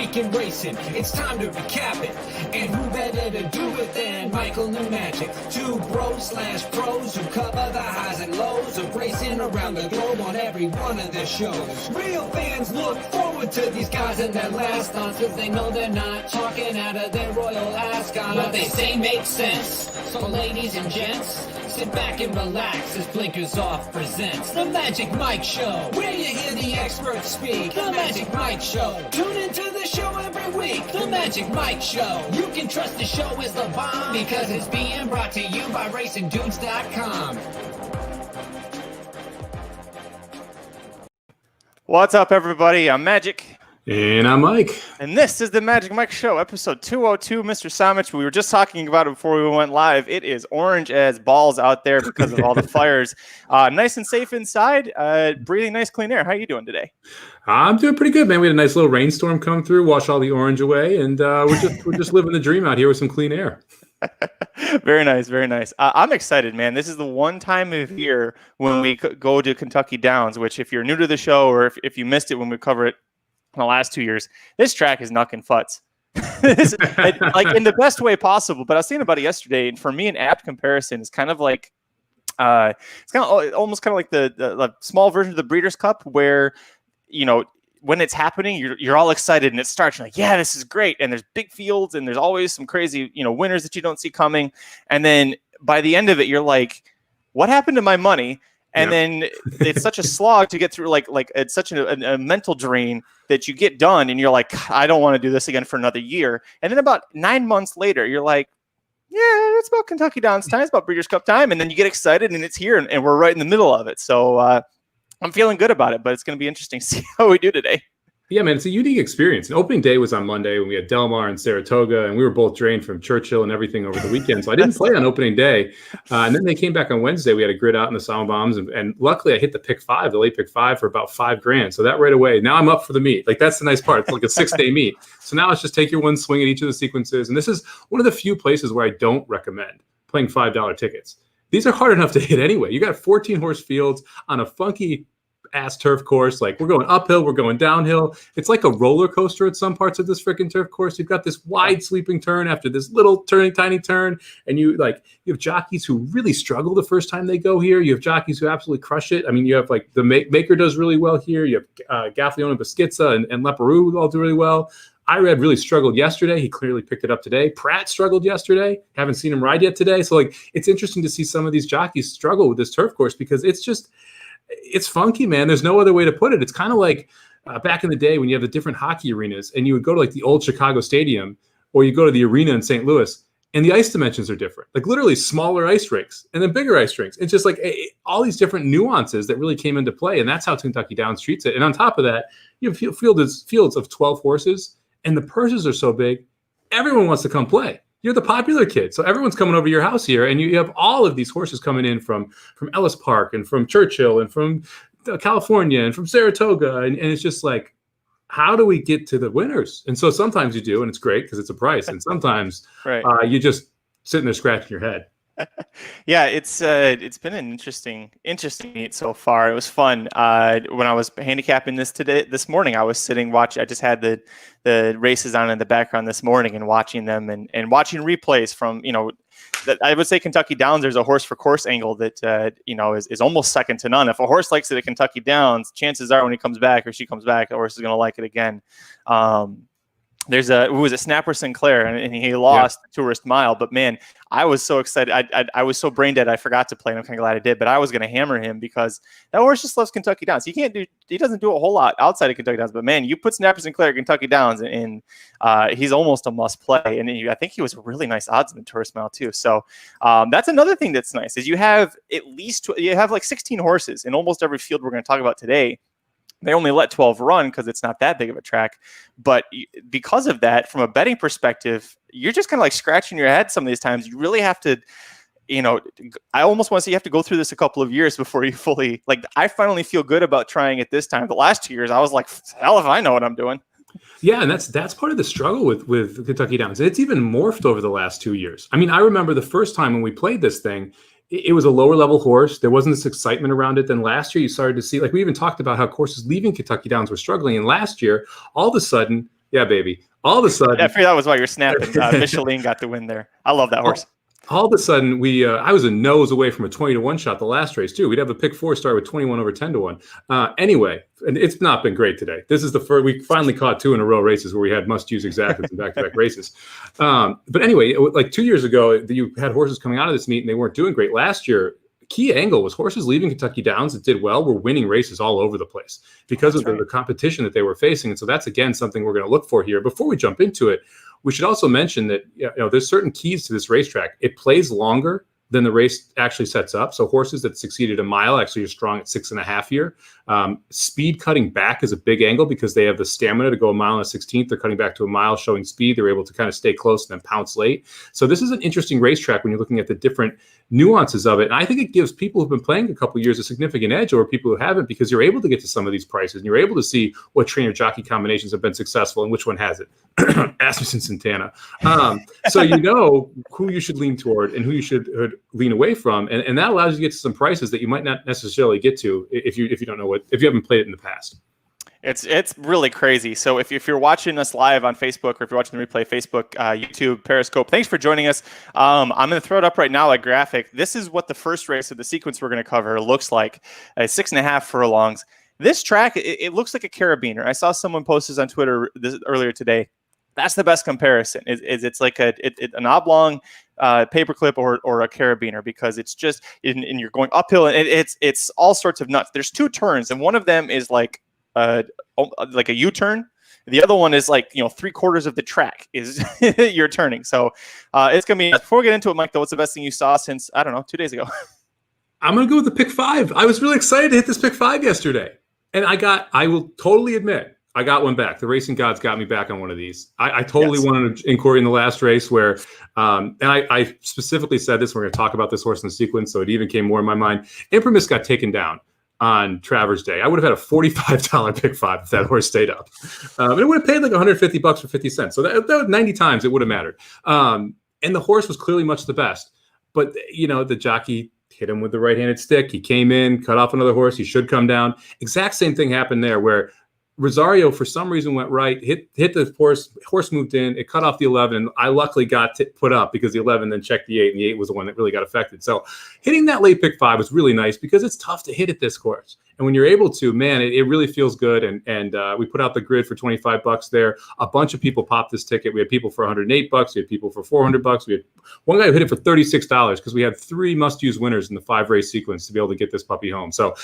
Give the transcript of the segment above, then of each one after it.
week in racing. It's time to recap it. And who better to do it than Michael and Magic? Two bros/pros who cover the highs and lows of racing around the globe on every one of their shows. Real fans look forward to these guys and their last thoughts, cause they know they're not talking out of their royal ascot. What they say makes sense. So ladies and gents, sit back and relax as Blinkers Off presents The Magic Mike Show, where you hear the experts speak. The Magic Mike Show. Tune into the show every week. The Magic Mike Show. You can trust the show is the bomb because it's being brought to you by RacingDudes.com. What's up, everybody? I'm Magic. And I'm Mike. And this is the Magic Mike Show, episode 202. Mr. Samich, we were just talking about it before we went live. It is orange as balls out there because of all the fires. Nice and safe inside, breathing nice, clean air. How are you doing today? I'm doing pretty good, man. We had a nice little rainstorm come through, wash all the orange away, and we're just living the dream out here with some clean air. Very nice, very nice. I'm excited, man. This is the one time of year when we go to Kentucky Downs, which if you're new to the show or if you missed it when we cover it in the last 2 years, this track is knucking futz. Like in the best way possible. But I was thinking about it yesterday, and for me, an apt comparison is kind of like it's kind of almost kind of like the small version of the Breeders' Cup, where when it's happening, you're all excited and it starts. You're like, yeah, this is great. And there's big fields and there's always some crazy, winners that you don't see coming. And then by the end of it, you're like, what happened to my money? And then it's such a slog to get through, like it's such a mental drain that you get done and you're like, I don't want to do this again for another year. And then about 9 months later, you're like, yeah, it's about Kentucky Downs time. It's about Breeders' Cup time. And then you get excited and it's here and we're right in the middle of it. So I'm feeling good about it, but it's going to be interesting to see how we do today. Yeah, man, it's a unique experience. And opening day was on Monday when we had Del Mar and Saratoga, and we were both drained from Churchill and everything over the weekend. So I didn't play on opening day. And then they came back on Wednesday. We had a grid out in the Sound Bombs, and luckily I hit the late pick five for about $5,000. So that right away, now I'm up for the meet. Like, that's the nice part. It's like a 6-day meet. So now it's just take your one swing at each of the sequences. And this is one of the few places where I don't recommend playing $5 tickets. These are hard enough to hit anyway. You got 14 horse fields on a funky ass turf course. Like, we're going uphill, we're going downhill. It's like a roller coaster at some parts of this freaking turf course. You've got this wide sweeping turn after this little tiny turn, and you have jockeys who really struggle the first time they go here. You have jockeys who absolutely crush it. I mean, you have like the Maker does really well here. You have Gaffalione and Beschizza and Leperoux who all do really well. Irad really struggled yesterday. He clearly picked it up today. Pratt struggled yesterday. Haven't seen him ride yet today. So like, it's interesting to see some of these jockeys struggle with this turf course because it's funky, man. There's no other way to put it. It's kind of like back in the day when you have the different hockey arenas and you would go to like the old Chicago Stadium or you go to the arena in St. Louis and the ice dimensions are different, like literally smaller ice rinks and then bigger ice rinks. It's just like all these different nuances that really came into play. And that's how Kentucky Downs treats it. And on top of that, you have fields of 12 horses and the purses are so big, everyone wants to come play. You're the popular kid. So everyone's coming over to your house here, and you have all of these horses coming in from Ellis Park and from Churchill and from California and from Saratoga. And it's just like, how do we get to the winners? And so sometimes you do, and it's great because it's a price. And sometimes you just sitting there scratching your head. Yeah, it's been an interesting meet so far. It was fun. When I was handicapping this morning, I was sitting watching. I just had the races on in the background this morning and watching them and watching replays from that I would say Kentucky Downs. There's a horse for course angle that is almost second to none. If a horse likes it at Kentucky Downs, chances are when he comes back or she comes back, the horse is going to like it again. There's Snapper Sinclair, and he lost the Tourist Mile. But man, I was so excited. I was so brain dead. I forgot to play, and I'm kind of glad I did. But I was going to hammer him because that horse just loves Kentucky Downs. He doesn't do a whole lot outside of Kentucky Downs. But man, you put Snapper Sinclair at Kentucky Downs, and he's almost a must play. And I think he was really nice odds in the Tourist Mile too. So that's another thing that's nice is you have like 16 horses in almost every field we're going to talk about today. They only let 12 run because it's not that big of a track. But because of that, from a betting perspective, you're just kind of like scratching your head some of these times. You really have to, I almost want to say you have to go through this a couple of years before you fully, I finally feel good about trying it this time. The last 2 years, I was like, hell if I know what I'm doing. Yeah, and that's part of the struggle with Kentucky Downs. It's even morphed over the last 2 years. I mean, I remember the first time when we played this thing, it was a lower level horse. There wasn't this excitement around it. Then last year you started to see, we even talked about how courses leaving Kentucky Downs were struggling. And last year, all of a sudden, Yeah, baby. All of a sudden, I figured that was why you're snapping. Michelin got the win there. I love that horse. All of a sudden, I was a nose away from a 20-1 shot the last race too. We'd have a pick 4 start with 21 over 10-1. Anyway, and it's not been great today. This is the first. We finally caught 2 in a row races where we had must-use exactas in back-to-back races. But anyway, like 2 years ago, you had horses coming out of this meet and they weren't doing great. Last year, key angle was horses leaving Kentucky Downs that did well were winning races all over the place because of the competition that they were facing. And so that's, again, something we're going to look for here. Before we jump into it, we should also mention that there's certain keys to this racetrack. It plays longer than the race actually sets up. So horses that succeeded a mile actually are strong at 6.5 here. Speed cutting back is a big angle because they have the stamina to go a mile and a 16th. They're cutting back to a mile, showing speed. They're able to kind of stay close and then pounce late. So this is an interesting racetrack when you're looking at the different nuances of it. And I think it gives people who've been playing a couple of years a significant edge over people who haven't, because you're able to get to some of these prices and you're able to see what trainer jockey combinations have been successful and which one hasn't. Asmussen Santana. So you know who you should lean toward and who you should lean away from. And that allows you to get to some prices that you might not necessarily get to if you don't know if you haven't played it in the past. It's really crazy. So if you're watching us live on Facebook, or if you're watching the replay, Facebook, YouTube, Periscope, thanks for joining us. I'm going to throw it up right now, a graphic. This is what the first race of the sequence we're going to cover looks like. 6.5 furlongs. This track, it looks like a carabiner. I saw someone post this on Twitter earlier today. That's the best comparison. It's like an oblong paperclip or a carabiner, because it's just and you're going uphill and it's all sorts of nuts. There's 2 turns, and one of them is like a U-turn. The other one is like 3/4 of the track is you're turning. So it's gonna be. Before we get into it, Mike, though, what's the best thing you saw since 2 days ago? I'm gonna go with the pick 5. I was really excited to hit this pick 5 yesterday, and I will totally admit, I got one back. The racing gods got me back on one of these. I totally wanted an inquiry in the last race where, and I specifically said this, we're going to talk about this horse in the sequence, so it even came more in my mind. Imprimis got taken down on Travers Day. I would have had a $45 pick 5 if that horse stayed up. And it would have paid like $150 for 50 cents. So that 90 times it would have mattered. And the horse was clearly much the best. But, the jockey hit him with the right-handed stick. He came in, cut off another horse. He should come down. Exact same thing happened there where Rosario, for some reason, went right, hit the horse moved in, it cut off the 11, and I luckily got put up because the 11 then checked the 8, and the 8 was the one that really got affected. So hitting that late pick 5 was really nice because it's tough to hit at this course. And when you're able to, man, it really feels good. And we put out the grid for $25 there. A bunch of people popped this ticket. We had people for $108. We had people for $400. We had one guy who hit it for $36 because we had 3 must-use winners in the 5-race sequence to be able to get this puppy home. So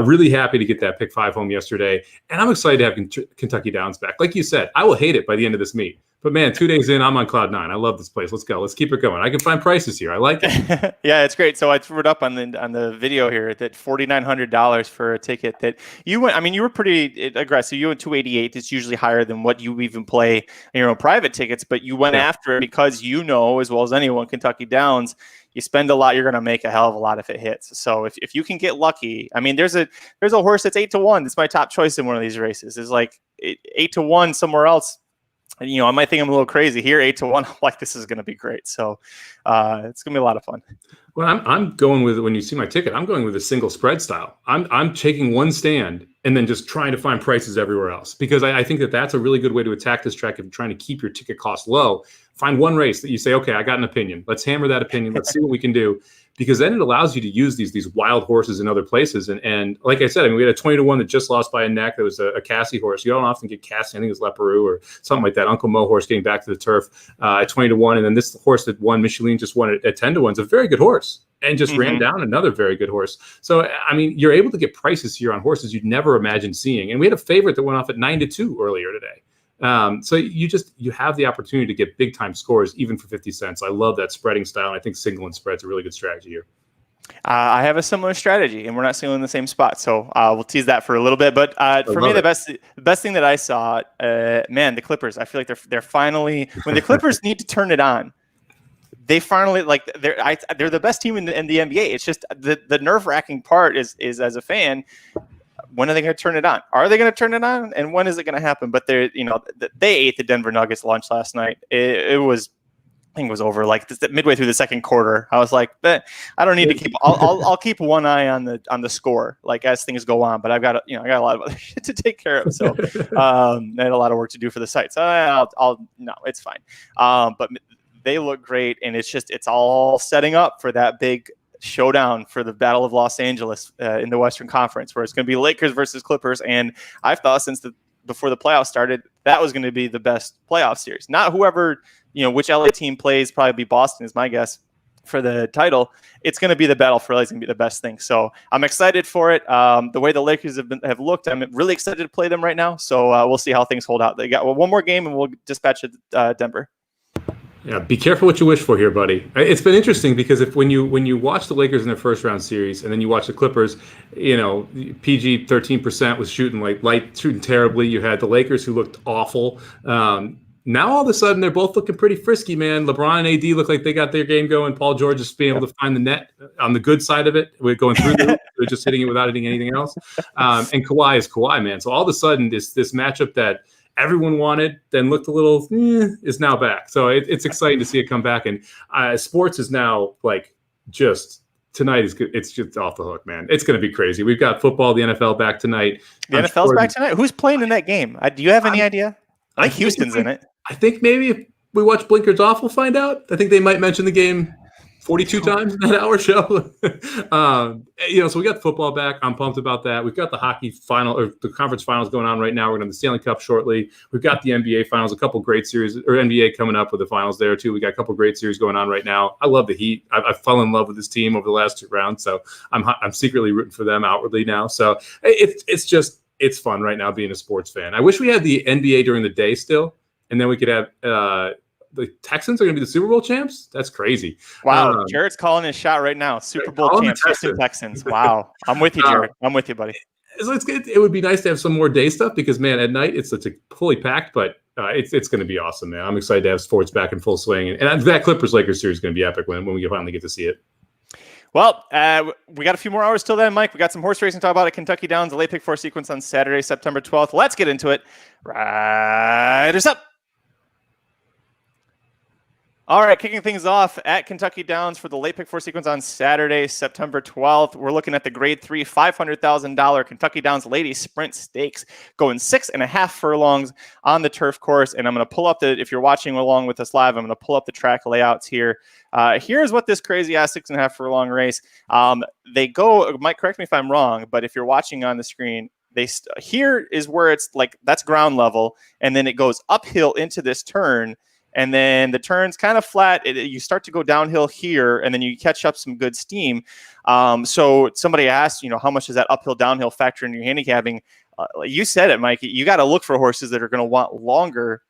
really happy to get that pick 5 home yesterday. And I'm excited to have Kentucky Downs back. Like you said, I will hate it by the end of this meet. But man, 2 days in, I'm on cloud 9. I love this place. Let's go. Let's keep it going. I can find prices here. I like it. Yeah, it's great. So I threw it up on the video here that $4,900 for a ticket that you went. I mean, you were pretty aggressive. You went $288. It's usually higher than what you even play in your own private tickets. But you went after it because as well as anyone, Kentucky Downs. You spend a lot, you're going to make a hell of a lot if it hits. So if you can get lucky, I mean, there's a horse that's 8-1. That's my top choice in one of these races. Is like 8-1 somewhere else. I might think I'm a little crazy here. 8-1. I'm like, this is going to be great. So it's going to be a lot of fun. Well, I'm going with, when you see my ticket, I'm going with a single spread style. I'm taking one stand and then just trying to find prices everywhere else, because I think that's a really good way to attack this track if you're trying to keep your ticket cost low. Find one race that you say, okay, I got an opinion. Let's hammer that opinion. Let's see what we can do. Because then it allows you to use these wild horses in other places. And like I said, I mean, we had a 20-1 that just lost by a neck. That was a Cassie horse. You don't often get Cassie. I think it was Leperoux or something like that. Uncle Mo horse getting back to the turf at 20-1. And then this horse that won, Michelin, just won at 10-1. It's a very good horse and just ran down another very good horse. So, I mean, you're able to get prices here on horses you'd never imagine seeing. And we had a favorite that went off at 9-2 earlier today. So you have the opportunity to get big time scores even for 50 cents. I love that spreading style. And I think single and spread's a really good strategy here. I have a similar strategy, and we're not still in the same spot, so we'll tease that for a little bit. But for me, the best thing that I saw, man, the Clippers. I feel like they're finally, when the Clippers need to turn it on, they finally they're the best team in the NBA. It's just the nerve-wracking part is as a fan, when are they going to turn it on? Are they going to turn it on? And when is it going to happen? But they ate the Denver Nuggets lunch last night. It was thing was over like midway through the second quarter. I was like, I don't need to keep. I'll keep one eye on the score like as things go on. But I got a lot of other shit to take care of. So I had a lot of work to do for the site. So no, it's fine. But they look great, and it's all setting up for that big showdown for the Battle of Los Angeles in the Western Conference, where it's going to be Lakers versus Clippers. And I've thought before the playoffs started, that was going to be the best playoff series. Not whoever, which LA team plays, probably be Boston is my guess for the title. It's going to be the battle for LA is going to be the best thing. So I'm excited for it. The way the Lakers have looked, I'm really excited to play them right now. So we'll see how things hold out. They got one more game and we'll dispatch Denver. Yeah, be careful what you wish for here, buddy. It's been interesting because when you watch the Lakers in their first round series and then you watch the Clippers, PG 13% was shooting terribly. You had the Lakers who looked awful. Now all of a sudden they're both looking pretty frisky, man. LeBron and AD look like they got their game going. Paul George is being able to find the net on the good side of it. We're going through the they're just hitting it without hitting anything else. And Kawhi is Kawhi, man. So all of a sudden this matchup that everyone wanted, then looked a little, is now back. So it's exciting to see it come back. And sports is now tonight is good. It's just off the hook, man. It's going to be crazy. We've got football, the NFL back tonight. The NFL's back tonight? Who's playing in that game? Do you have any idea? I think Houston's in it. I think maybe if we watch Blinkers Off, we'll find out. I think they might mention the game 42 times in that hour show. So we got football back. I'm pumped about that. We've got the hockey final or the conference finals going on right now. We're going to have the Stanley Cup shortly. We've got the NBA finals, a couple great series, or NBA coming up with the finals there too. We got a couple great series going on right now. I love the Heat. I fell in love with this team over the last 2 rounds. So I'm secretly rooting for them outwardly now. So it's fun right now being a sports fan. I wish we had the NBA during the day still, and then we could have the Texans are going to be the Super Bowl champs. That's crazy. Wow, Jared's calling his shot right now. Super Bowl champs, Houston Texans. Wow, I'm with you, Jared. I'm with you, buddy. So it would be nice to have some more day stuff because, man, at night it's fully packed, but it's going to be awesome, man. I'm excited to have sports back in full swing, and that Clippers-Lakers series is going to be epic when we finally get to see it. Well, we got a few more hours till then, Mike. We got some horse racing to talk about at Kentucky Downs, the late pick 4 sequence on Saturday, September 12th. Let's get into it. Riders up. All right, kicking things off at Kentucky Downs for the late pick 4 sequence on Saturday, September 12th. We're looking at the Grade 3 $500,000 Kentucky Downs Ladies Sprint Stakes, going 6.5 furlongs on the turf course. And I'm going to pull up if you're watching along with us live, I'm going to pull up the track layouts here. Here's what this crazy ass 6.5 furlong race. They go, Mike, correct me if I'm wrong, but if you're watching on the screen, here is where it's like that's ground level, and then it goes uphill into this turn. And then the turn's kind of flat. You start to go downhill here, and then you catch up some good steam. So somebody asked, how much does that uphill downhill factor in your handicapping? You said it, Mike. You got to look for horses that are going to want longer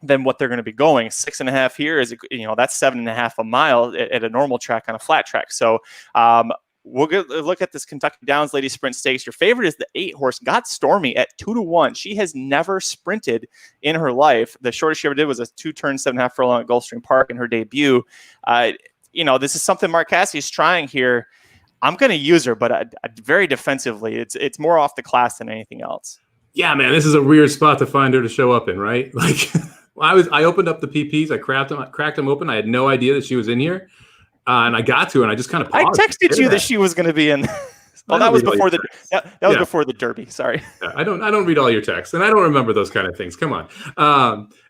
than what they're going to be going. 6.5 here is, that's 7.5 a mile at a normal track on a flat track. So we'll look at this Kentucky Downs Ladies Sprint Stakes. Your favorite is the 8 horse Got Stormy at 2-1. She has never sprinted in her life. The shortest she ever did was a 2-turn 7.5 furlong at Gulfstream Park in her debut. This is something Mark Cassie's trying here. I'm going to use her, but very defensively. It's more off the class than anything else. Yeah, man, this is a weird spot to find her to show up in, right? Like, I opened up the PPs, I cracked them open. I had no idea that she was in here. And I got to, and I just kind of paused. I texted you that she was going to be in. Well, that was before before the Derby. Sorry. Yeah, I don't read all your texts, and I don't remember those kind of things. Come on.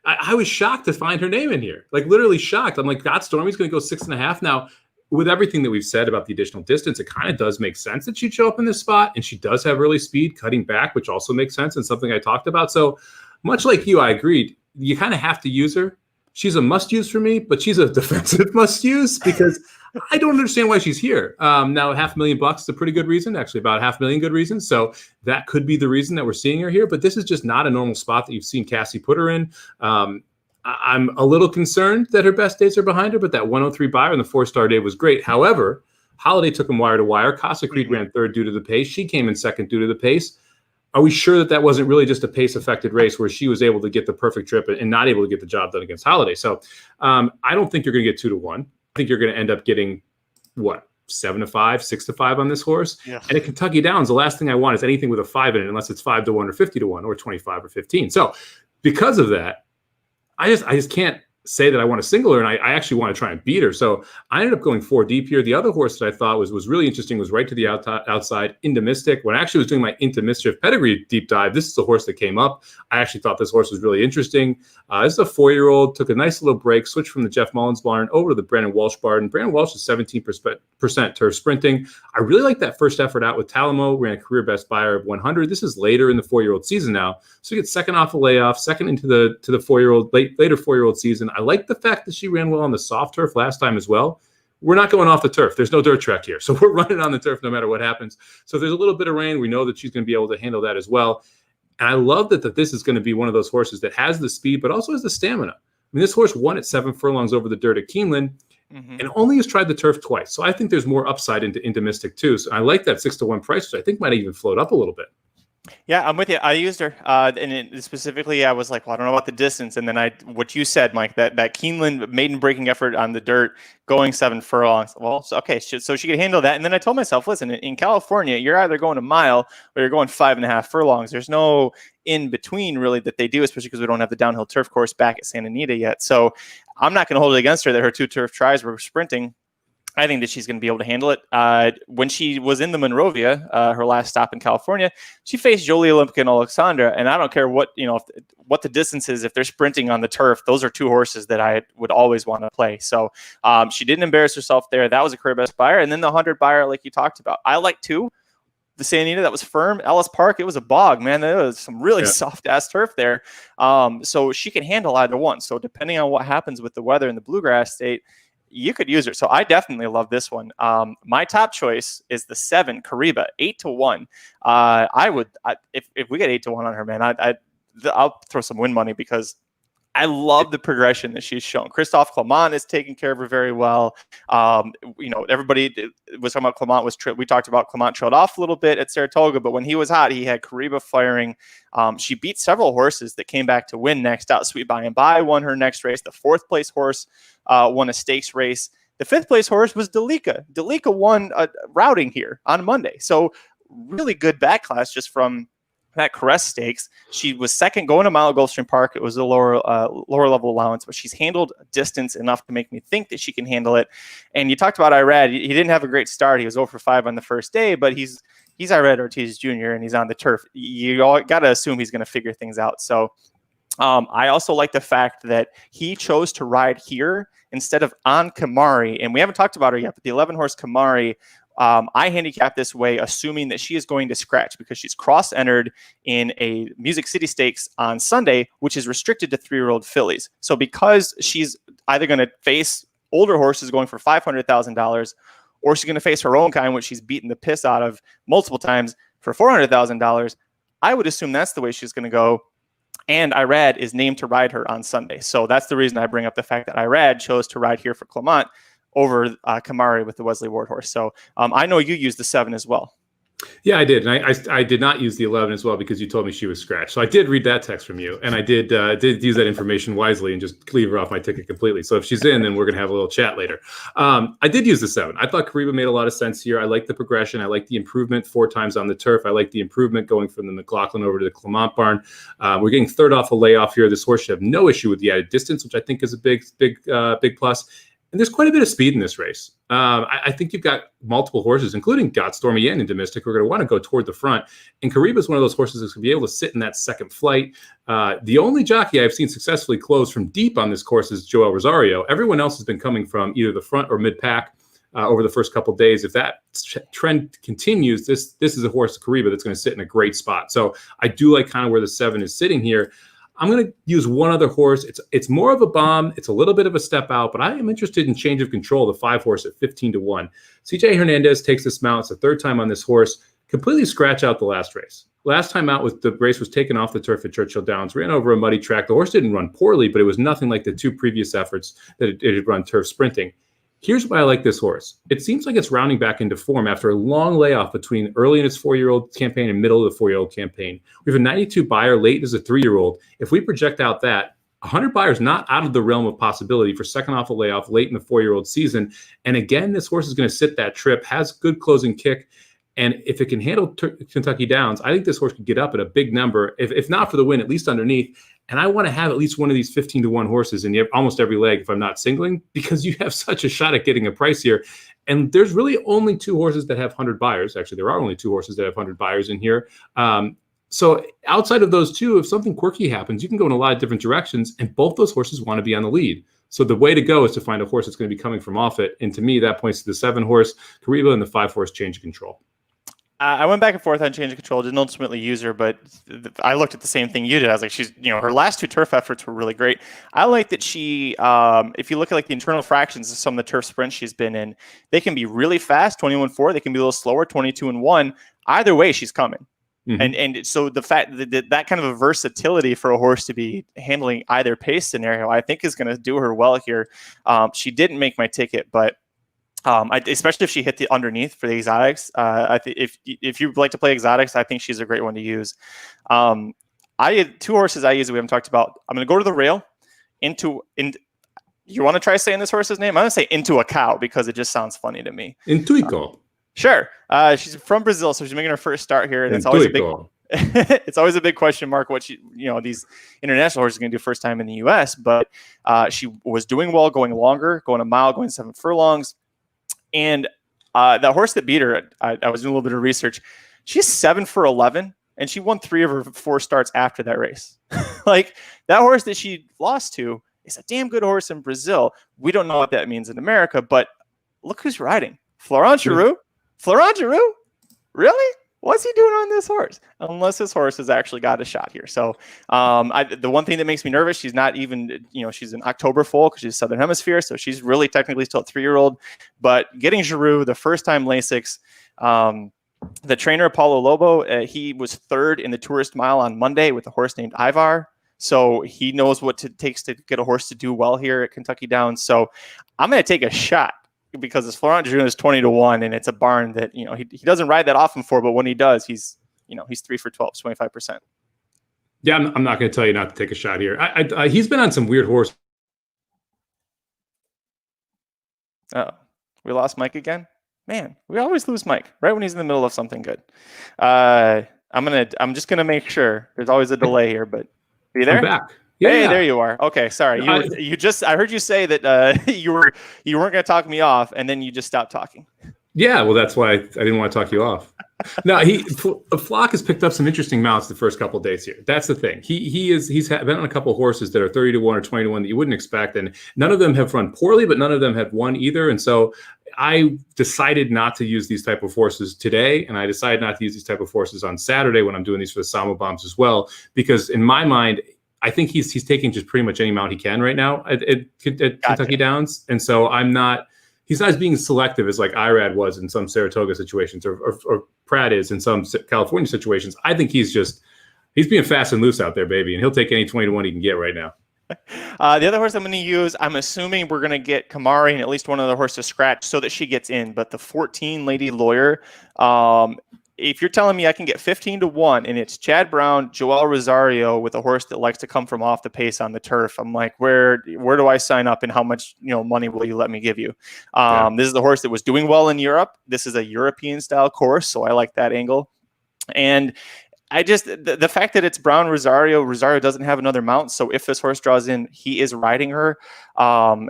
I was shocked to find her name in here, like literally shocked. I'm like, God, Stormy's going to go 6.5 now. With everything that we've said about the additional distance, it kind of does make sense that she'd show up in this spot, and she does have early speed cutting back, which also makes sense and something I talked about. So much like you, I agreed. You kind of have to use her. She's a must-use for me, but she's a defensive must-use because I don't understand why she's here. Now, $500,000 is a pretty good reason, actually about $500,000 good reasons. So that could be the reason that we're seeing her here. But this is just not a normal spot that you've seen Cassie put her in. I'm a little concerned that her best days are behind her, but that 103 buyer in the 4-star day was great. However, Holiday took him wire to wire. Casa Creed ran 3rd due to the pace. She came in 2nd due to the pace. Are we sure that wasn't really just a pace-affected race where she was able to get the perfect trip and not able to get the job done against Holiday? So I don't think you're going to get 2-1. I think you're going to end up getting, 7-5, 6-5 on this horse. Yeah. And at Kentucky Downs, the last thing I want is anything with a 5 in it, unless it's 5-1 or 50-1 or 25 or 15. So because of that, I just can't say that I want to single her, and I actually want to try and beat her. So I ended up going 4 deep here. The other horse that I thought was really interesting was right to the outside, Into Mystic. When I actually was doing my Into Mischief pedigree deep dive, this is the horse that came up. I actually thought this horse was really interesting. This is a 4-year-old, took a nice little break, switched from the Jeff Mullins barn over to the Brandon Walsh barn. Brandon Walsh is 17% turf sprinting. I really like that first effort out with Talamo. Ran a career best buyer of 100. This is later in the 4-year-old season now. So you get second off a layoff, second into the 4-year-old, later 4-year-old season. I like the fact that she ran well on the soft turf last time as well. We're not going off the turf. There's no dirt track here. So we're running on the turf no matter what happens. So if there's a little bit of rain, we know that she's going to be able to handle that as well. And I love that this is going to be one of those horses that has the speed, but also has the stamina. I mean, this horse won at 7 furlongs over the dirt at Keeneland and only has tried the turf twice. So I think there's more upside into Mystic too. So I like that 6-1 price, which I think might even float up a little bit. Yeah, I'm with you. I used her, and specifically, I was like, well, I don't know about the distance. And then what you said, Mike, that Keeneland maiden breaking effort on the dirt, going 7 furlongs. Well, okay, so she could handle that. And then I told myself, listen, in California, you're either going a mile or you're going 5.5 furlongs. There's no in between really that they do, especially because we don't have the downhill turf course back at Santa Anita yet. So I'm not going to hold it against her that her 2 turf tries were sprinting. I think that she's going to be able to handle it. When she was in the Monrovia, her last stop in California, she faced Jolie Olympica and Alexandra, and I don't care what what the distance is. If they're sprinting on the turf, those are 2 horses that I would always want to play. So she didn't embarrass herself there. That was a career best buyer, and then the 100 buyer, like you talked about, I like 2. The Santa Anita, that was firm. Ellis Park, it was a bog, man. There was some really soft ass turf there. So she can handle either one. So depending on what happens with the weather in the Bluegrass State, you could use her. So I definitely love this one. My top choice is the 7 Kariba, 8-1. If we get 8-1 on her, man, I'll throw some win money because I love the progression that she's shown. Christophe Clement is taking care of her very well. Everybody was talking about Clement we talked about Clement trailed off a little bit at Saratoga, but when he was hot, he had Kariba firing. She beat several horses that came back to win next out. Sweet By and By won her next race. The 4th place horse won a stakes race. The 5th place horse was Delika. Delika won a routing here on Monday. So really good back class just from that Caress Stakes. She was second going to Mile Gulfstream Park. It was a lower level allowance, but she's handled distance enough to make me think that she can handle it. And you talked about Irad. He didn't have a great start. He was 0 for 5 on the first day, but he's Irad Ortiz Jr. and he's on the turf. You all got to assume he's going to figure things out. So I also like the fact that he chose to ride here instead of on Kamari. And we haven't talked about her yet, but the 11-horse Kamari, I handicap this way, assuming that she is going to scratch because she's cross-entered in a Music City Stakes on Sunday, which is restricted to 3-year-old fillies. So because she's either going to face older horses going for $500,000, or she's going to face her own kind, which she's beaten the piss out of multiple times for $400,000, I would assume that's the way she's going to go. And Irad is named to ride her on Sunday. So that's the reason I bring up the fact that Irad chose to ride here for Clement over Kamari with the Wesley Ward horse. So I know you used the 7 as well. Yeah, I did. And I did not use the 11 as well because you told me she was scratched. So I did read that text from you. And I did use that information wisely and just cleave her off my ticket completely. So if she's in, then we're going to have a little chat later. I did use the 7. I thought Kariba made a lot of sense here. I like the progression. I like the improvement 4 times on the turf. I like the improvement going from the McLaughlin over to the Clement barn. We're getting 3rd off a layoff here. This horse should have no issue with the added distance, which I think is a big plus. And there's quite a bit of speed in this race. I think you've got multiple horses, including Got Stormy and Domestic, who are going to want to go toward the front. And Kariba is one of those horses that's going to be able to sit in that second flight. The only jockey I've seen successfully close from deep on this course is Joel Rosario. Everyone else has been coming from either the front or mid-pack over the first couple of days. If that trend continues, this is a horse, Kariba, that's going to sit in a great spot. So I do like kind of where the 7 is sitting here. I'm going to use one other horse. It's more of a bomb. It's a little bit of a step out, but I am interested in Change of Control, the 5-horse at 15-1. CJ Hernandez takes this mount. It's the 3rd time on this horse. Completely scratch out the last race. Last time out, the race was taken off the turf at Churchill Downs, ran over a muddy track. The horse didn't run poorly, but it was nothing like the 2 previous efforts that it had run turf sprinting. Here's why I like this horse. It seems like it's rounding back into form after a long layoff between early in its 4-year-old campaign and middle of the 4-year-old campaign. We have a 92 buyer late as a 3-year-old. If we project out that, 100 buyers not out of the realm of possibility for second off a layoff late in the 4-year-old season. And again, this horse is going to sit that trip, has good closing kick. And if it can handle Kentucky Downs, I think this horse could get up at a big number, if not for the win, at least underneath. And I want to have at least one of these 15-1 horses in almost every leg if I'm not singling, because you have such a shot at getting a price here. And there's really only 2 horses that have 100 buyers. Actually, there are only 2 horses that have 100 buyers in here. So outside of those 2, if something quirky happens, you can go in a lot of different directions, and both those horses want to be on the lead. So the way to go is to find a horse that's going to be coming from off it. And to me, that points to the 7 horse, Kariba, and the 5 horse Change of Control. I went back and forth on Change of Control. Didn't ultimately use her, but I looked at the same thing you did. I was like, she's, her last 2 turf efforts were really great. I like that she, if you look at like the internal fractions of some of the turf sprints she's been in, they can be really fast, 21-4. They can be a little slower, 22-1. Either way, she's coming. Mm-hmm. And so the fact that kind of a versatility for a horse to be handling either pace scenario, I think is going to do her well here. She didn't make my ticket, but especially if she hit the underneath for the exotics. I think if you like to play exotics, I think she's a great one to use. I had 2 horses I use that we haven't talked about. I'm going to go to the rail you want to try saying this horse's name? I'm going to say Into a Cow because it just sounds funny to me. Intuico. Sure. She's from Brazil, so she's making her first start here, and it's always a big it's always a big question mark what these international horses are going to do first time in the U.S. But she was doing well, going longer, going a mile, going 7 furlongs, and that horse that beat her, I was doing a little bit of research. She's 7 for 11, and she won 3 of her 4 starts after that race. Like that horse that she lost to is a damn good horse in Brazil. We don't know what that means in America, but look who's riding. Florent Geroux. Florent Geroux? Really? What's he doing on this horse? Unless this horse has actually got a shot here. So the one thing that makes me nervous, she's not even, she's an October foal because she's Southern Hemisphere. So she's really technically still a 3-year-old. But getting Geroux, the first time Lasix, the trainer, Paulo Lobo, he was 3rd in the Tourist Mile on Monday with a horse named Ivar. So he knows what it takes to get a horse to do well here at Kentucky Downs. So I'm going to take a shot, because this Florent Geroux is 20-1, and it's a barn that he doesn't ride that often for, but when he does, he's 3 for 12, 25%. Yeah, I'm not going to tell you not to take a shot here. He's been on some weird horse. Oh, we lost Mike again. Man, we always lose Mike right when he's in the middle of something good. I'm just gonna make sure. There's always a delay here, but are you there? I'm back. Yeah. Hey, there you are. Okay, sorry. I heard you say that you weren't going to talk me off, and then you just stopped talking. Yeah, well, that's why I didn't want to talk you off. No, Flock has picked up some interesting mounts the first couple of days here. That's the thing. He's been on a couple of horses that are 30-1 or 20-1 that you wouldn't expect, and none of them have run poorly, but none of them have won either. And so I decided not to use these type of horses today, and I decided not to use these type of horses on Saturday when I'm doing these for the Samo Bombs as well, because in my mind, I think he's taking just pretty much any mount he can right now at Kentucky Downs. And so he's not as being selective as like Irad was in some Saratoga situations or Pratt is in some California situations. I think he's being fast and loose out there, baby. And he'll take any 20-1 he can get right now. The other horse I'm going to use, I'm assuming we're going to get Kamari and at least one other horse to scratch so that she gets in. But the 14 Lady Lawyer, if you're telling me I can get 15-1 and it's Chad Brown, Joel Rosario with a horse that likes to come from off the pace on the turf, I'm like, where do I sign up and how much money will you let me give you? This is the horse that was doing well in Europe. This is a European style course, so I like that angle. And I just the fact that it's Brown Rosario doesn't have another mount, so if this horse draws in, he is riding her.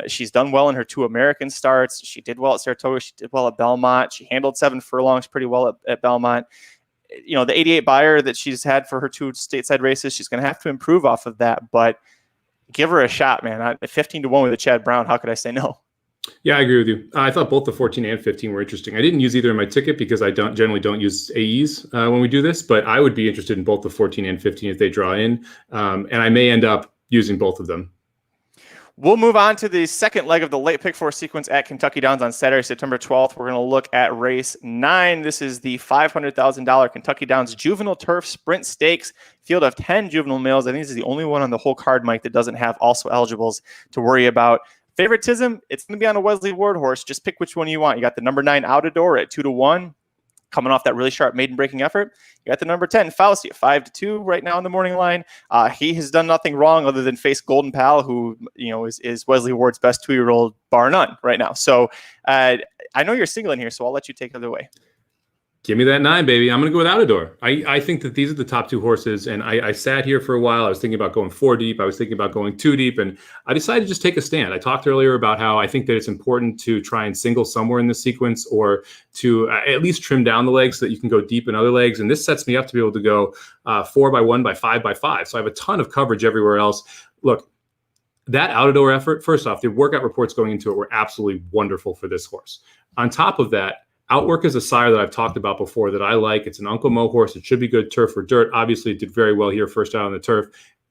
She's done well in her 2 American starts. She did well at Saratoga. She did well at Belmont. She handled 7 furlongs pretty well at Belmont. The 88 buyer that she's had for her 2 stateside races, she's going to have to improve off of that, but give her a shot, man. 15-1 with a Chad Brown, how could I say no? Yeah, I agree with you. I thought both the 14 and 15 were interesting. I didn't use either in my ticket because I generally don't use AEs when we do this, but I would be interested in both the 14 and 15 if they draw in, and I may end up using both of them. We'll move on to the second leg of the late pick 4 sequence at Kentucky Downs on Saturday, September 12th. We're going to look at race 9. This is the $500,000 Kentucky Downs Juvenile Turf Sprint Stakes. Field of 10 juvenile males. I think this is the only one on the whole card, Mike, that doesn't have also eligibles to worry about. Favoritism, it's going to be on a Wesley Ward horse. Just pick which one you want. You got the number 9 Outador at 2-1, coming off that really sharp maiden breaking effort. You got the number 10 Fausty at 5-2 right now in the morning line. He has done nothing wrong other than face Golden Pal, who is Wesley Ward's best 2-year-old bar none right now. So I know you're singling here, so I'll let you take it away. Give me that 9, baby. I'm going to go with Outdoor. I think that these are the top 2 horses, and I sat here for a while. I was thinking about going 4 deep. I was thinking about going 2 deep, and I decided to just take a stand. I talked earlier about how I think that it's important to try and single somewhere in the sequence, or to at least trim down the legs so that you can go deep in other legs. And this sets me up to be able to go 4 by 1 by 5 by 5. So I have a ton of coverage everywhere else. Look, that Outdoor effort, first off, the workout reports going into it were absolutely wonderful for this horse. On top of that, Outwork is a sire that I've talked about before that I like. It's an Uncle Mo horse. It should be good turf or dirt. Obviously, it did very well here first out on the turf.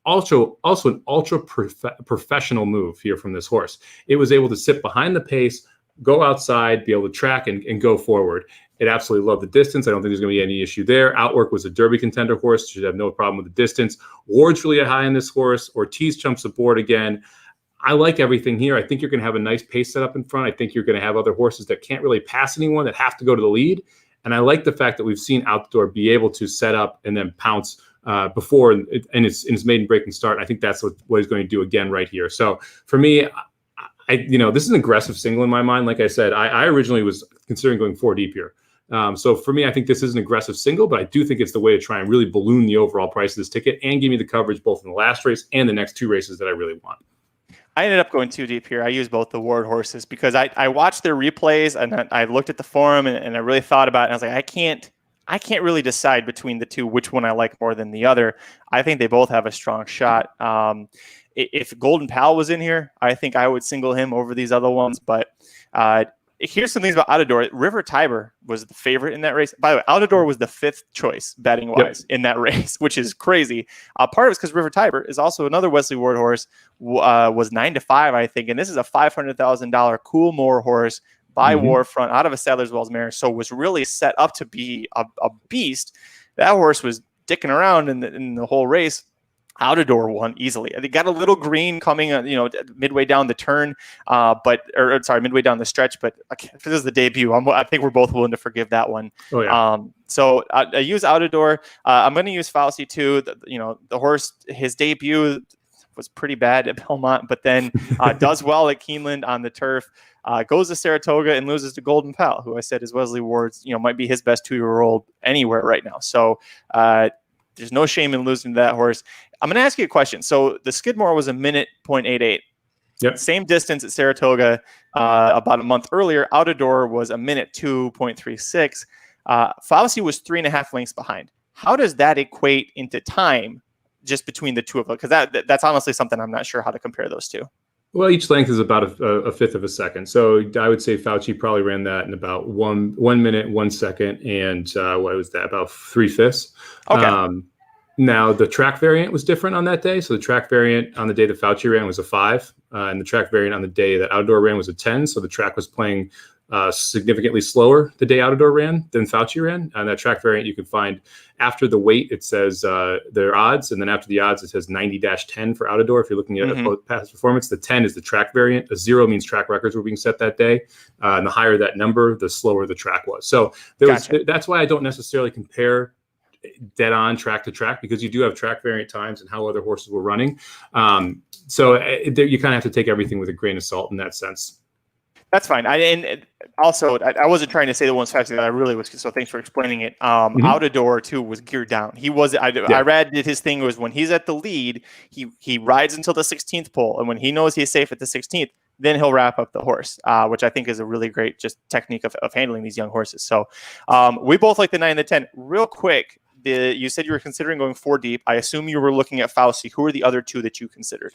Also an ultra professional move here from this horse. It was able to sit behind the pace, go outside, be able to track and go forward. It absolutely loved the distance. I don't think there's going to be any issue there. Outwork was a Derby contender horse. Should have no problem with the distance. Ward's really high on this horse. Ortiz jumps aboard again. I like everything here. I think you're going to have a nice pace set up in front. I think you're going to have other horses that can't really pass anyone, that have to go to the lead. And I like the fact that we've seen Outdoor be able to set up and then pounce before in its maiden breaking start. I think that's what he's going to do again right here. So for me, this is an aggressive single in my mind. Like I said, I originally was considering going 4 deep here. So for me, I think this is an aggressive single, but I do think it's the way to try and really balloon the overall price of this ticket and give me the coverage both in the last race and the next 2 races that I really want. I ended up going 2 deep here. I used both the Ward horses because I watched their replays and I looked at the forum and I really thought about it. And I was like, I can't really decide between the 2 which one I like more than the other. I think they both have a strong shot. If Golden Pal was in here, I think I would single him over these other ones. But here's some things about Outdoor. River Tiber was the favorite in that race. By the way, Outdoor was the 5th choice betting wise in that race, which is crazy. Part of it's because River Tiber is also another Wesley Ward horse, was 9-5, I think. And this is a $500,000 Coolmore horse by Warfront out of a Sadler's Wells mare. So was really set up to be a beast. That horse was dicking around in the whole race. Outdoor won easily. They got a little green coming, midway down the turn, midway down the stretch. But this is the debut. I think we're both willing to forgive that one. Oh yeah. So I use Outdoor. I'm going to use Fauci too. The horse, his debut was pretty bad at Belmont, but then does well at Keeneland on the turf. Goes to Saratoga and loses to Golden Pal, who I said is Wesley Ward's, might be his best 2-year-old anywhere right now. So there's no shame in losing to that horse. I'm going to ask you a question. So the Skidmore was a minute 0.88. Yep. Same distance at Saratoga about a month earlier. Outdoor was a minute 2.36. Fauci was 3.5 lengths behind. How does that equate into time just between the 2 of them? Because that's honestly something I'm not sure how to compare those 2. Well, each length is about a fifth of a second. So I would say Fauci probably ran that in about 1 minute, 1 second. And what was that? About 3/5. Okay. Now, the track variant was different on that day. So the track variant on the day that Fauci ran was a 5. And the track variant on the day that Outdoor ran was a 10. So the track was playing significantly slower the day Outdoor ran than Fauci ran. And that track variant you can find after the weight, it says their odds. And then after the odds, it says 90-10 for Outdoor. If you're looking at past performance, the 10 is the track variant. A 0 means track records were being set that day. And the higher that number, the slower the track was. So that's why I don't necessarily compare dead on track to track, because you do have track variant times and how other horses were running. So you kind of have to take everything with a grain of salt in that sense. That's fine. I wasn't trying to say the one's faster than I really was. So thanks for explaining it. Outdoor too was geared down. He was. I read that his thing was when he's at the lead, he rides until the 16th pole, and when he knows he's safe at the 16th, then he'll wrap up the horse, which I think is a really great just technique of handling these young horses. So we both like the 9 and the 10. Real quick, you said you were considering going 4 deep. I assume you were looking at Fauci. Who are the other 2 that you considered?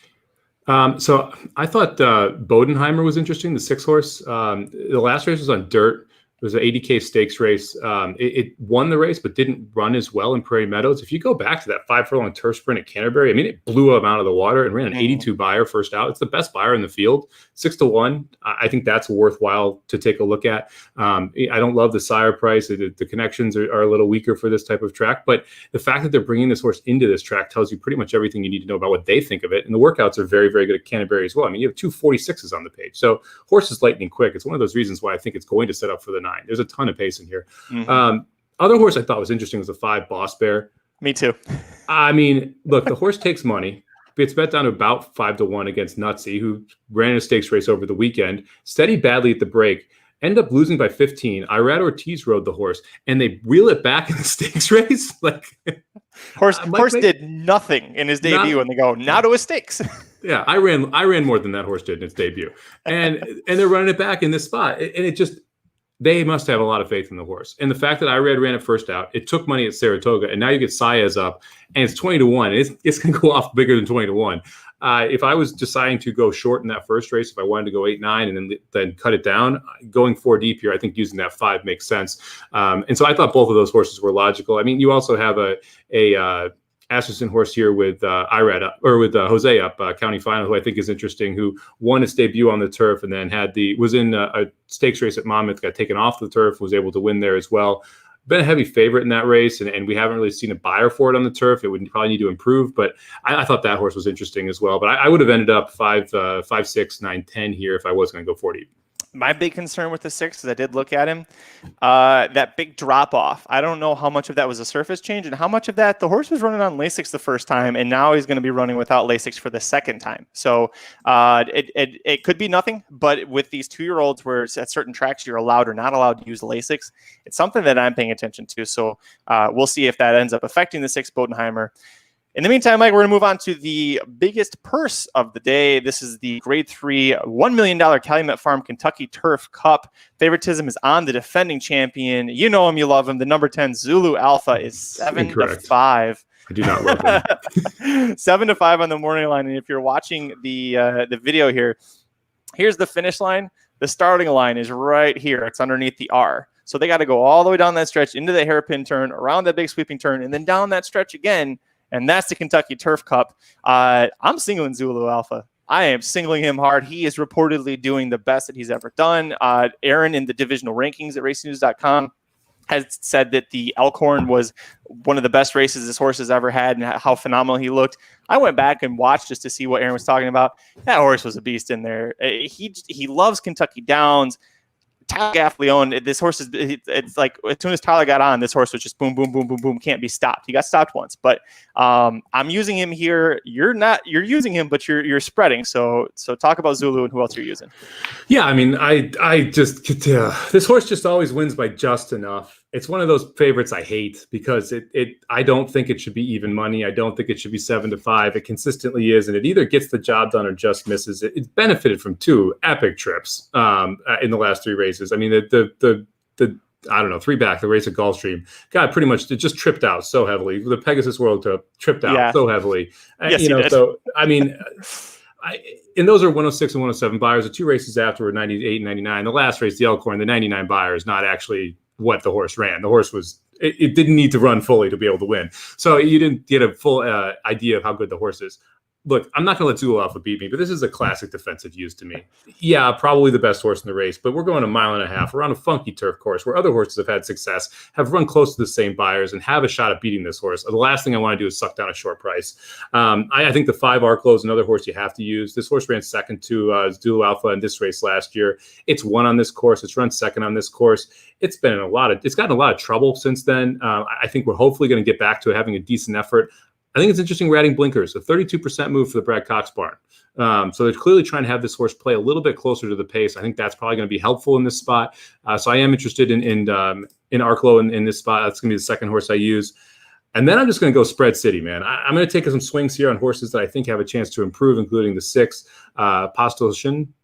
So I thought Bodenheimer was interesting, the 6 horse. The last race was on dirt. It was an 80K stakes race. It won the race, but didn't run as well in Prairie Meadows. If you go back to that 5-furlong turf sprint at Canterbury, I mean, it blew him out of the water and ran an 82 buyer first out. It's the best buyer in the field, 6-1. I think that's worthwhile to take a look at. I don't love the sire price. The connections are a little weaker for this type of track, but the fact that they're bringing this horse into this track tells you pretty much everything you need to know about what they think of it. And the workouts are very, very good at Canterbury as well. I mean, you have 2 46s on the page. So horse is lightning quick. It's one of those reasons why I think it's going to set up for the 9. There's a ton of pace in here. Other horse I thought was interesting was a 5 Boss Bear. Me too. I mean, look, the horse takes money. It's bet down to about 5-1 against Nutsy, who ran a stakes race over the weekend. Steadied badly at the break. end up losing by 15. Irad Ortiz rode the horse, and they wheel it back in the stakes race. Like horse did nothing in his debut, and they go now to a stakes. Yeah, I ran more than that horse did in its debut, and they're running it back in this spot, and it just. They must have a lot of faith in the horse. And the fact that Irad ran it first out, it took money at Saratoga, and now you get Saez up, and it's 20-1. It's going to go off bigger than 20-1. If I was deciding to go short in that first race, if I wanted to go 8-9 and then cut it down, going 4 deep here, I think using that 5 makes sense. And so I thought both of those horses were logical. I mean, you also have a Asmussen horse here with Irad up, or with Jose up, County Final, who I think is interesting, who won its debut on the turf and then was in a stakes race at Monmouth, got taken off the turf, was able to win there as well. Been a heavy favorite in that race, and we haven't really seen a buyer for it on the turf. It would probably need to improve, but I thought that horse was interesting as well. But I would have ended up 5, 6, 9, 10 here if I was going to go 40. My big concern with the 6, because I did look at him, that big drop off. I don't know how much of that was a surface change and how much of that the horse was running on Lasix the first time, and now he's going to be running without Lasix for the second time. So it could be nothing, but with these 2-year-olds where at certain tracks you're allowed or not allowed to use Lasix, it's something that I'm paying attention to. So we'll see if that ends up affecting the 6 Bodenheimer. In the meantime, Mike, we're going to move on to the biggest purse of the day. This is the Grade 3 $1 million Calumet Farm Kentucky Turf Cup. Favoritism is on the defending champion. You know him, you love him. The number 10 Zulu Alpha is 7-5. I do not love him. 7-5 on the morning line. And if you're watching the video here, here's the finish line. The starting line is right here. It's underneath the R. So they got to go all the way down that stretch into the hairpin turn, around that big sweeping turn, and then down that stretch again. And that's the Kentucky Turf Cup. I'm singling Zulu Alpha. I am singling him hard. He is reportedly doing the best that he's ever done. Aaron in the divisional rankings at racingnews.com has said that the Elkhorn was one of the best races this horse has ever had and how phenomenal he looked. I went back and watched just to see what Aaron was talking about. That horse was a beast in there. He loves Kentucky Downs. Tyler Gaffleone, this horse it's like as soon as Tyler got on, this horse was just boom, boom, boom, boom, boom, can't be stopped. He got stopped once, but I'm using him here. You're using him, but you're spreading. So talk about Zulu and who else you're using. Yeah, I mean, I just this horse just always wins by just enough. It's one of those favorites I hate because I don't think it should be even money. I don't think it should be 7-5. It consistently is, and it either gets the job done or just misses. It's benefited from 2 epic trips in the last 3 races. I mean, the I don't know, 3 back, the race at Gulfstream, God, pretty much it just tripped out so heavily. The Pegasus World Cup tripped out so heavily. Yes, you know, so I mean. And those are 106 and 107 buyers. The 2 races after were 98 and 99. The last race, the Elkhorn, the 99 buyer is not actually what the horse ran. The horse it didn't need to run fully to be able to win. So you didn't get a full idea of how good the horse is. Look, I'm not going to let Zulu Alpha beat me, but this is a classic defensive use to me. Yeah, probably the best horse in the race, but we're going 1.5 miles. We're on a funky turf course where other horses have had success, have run close to the same buyers, and have a shot at beating this horse. The last thing I want to do is suck down a short price. I think the 5 Arklow is another horse you have to use. This horse ran second to Zulu Alpha in this race last year. It's won on this course. It's run second on this course. It's gotten a lot of trouble since then. I think we're hopefully going to get back to having a decent effort. I think it's interesting we're adding blinkers, a 32% move for the Brad Cox barn. So they're clearly trying to have this horse play a little bit closer to the pace. I think that's probably going to be helpful in this spot. So I am interested in Arklow in this spot. That's going to be the second horse I use. And then I'm just going to go spread city, man. I'm going to take some swings here on horses that I think have a chance to improve, including the 6 Postulation.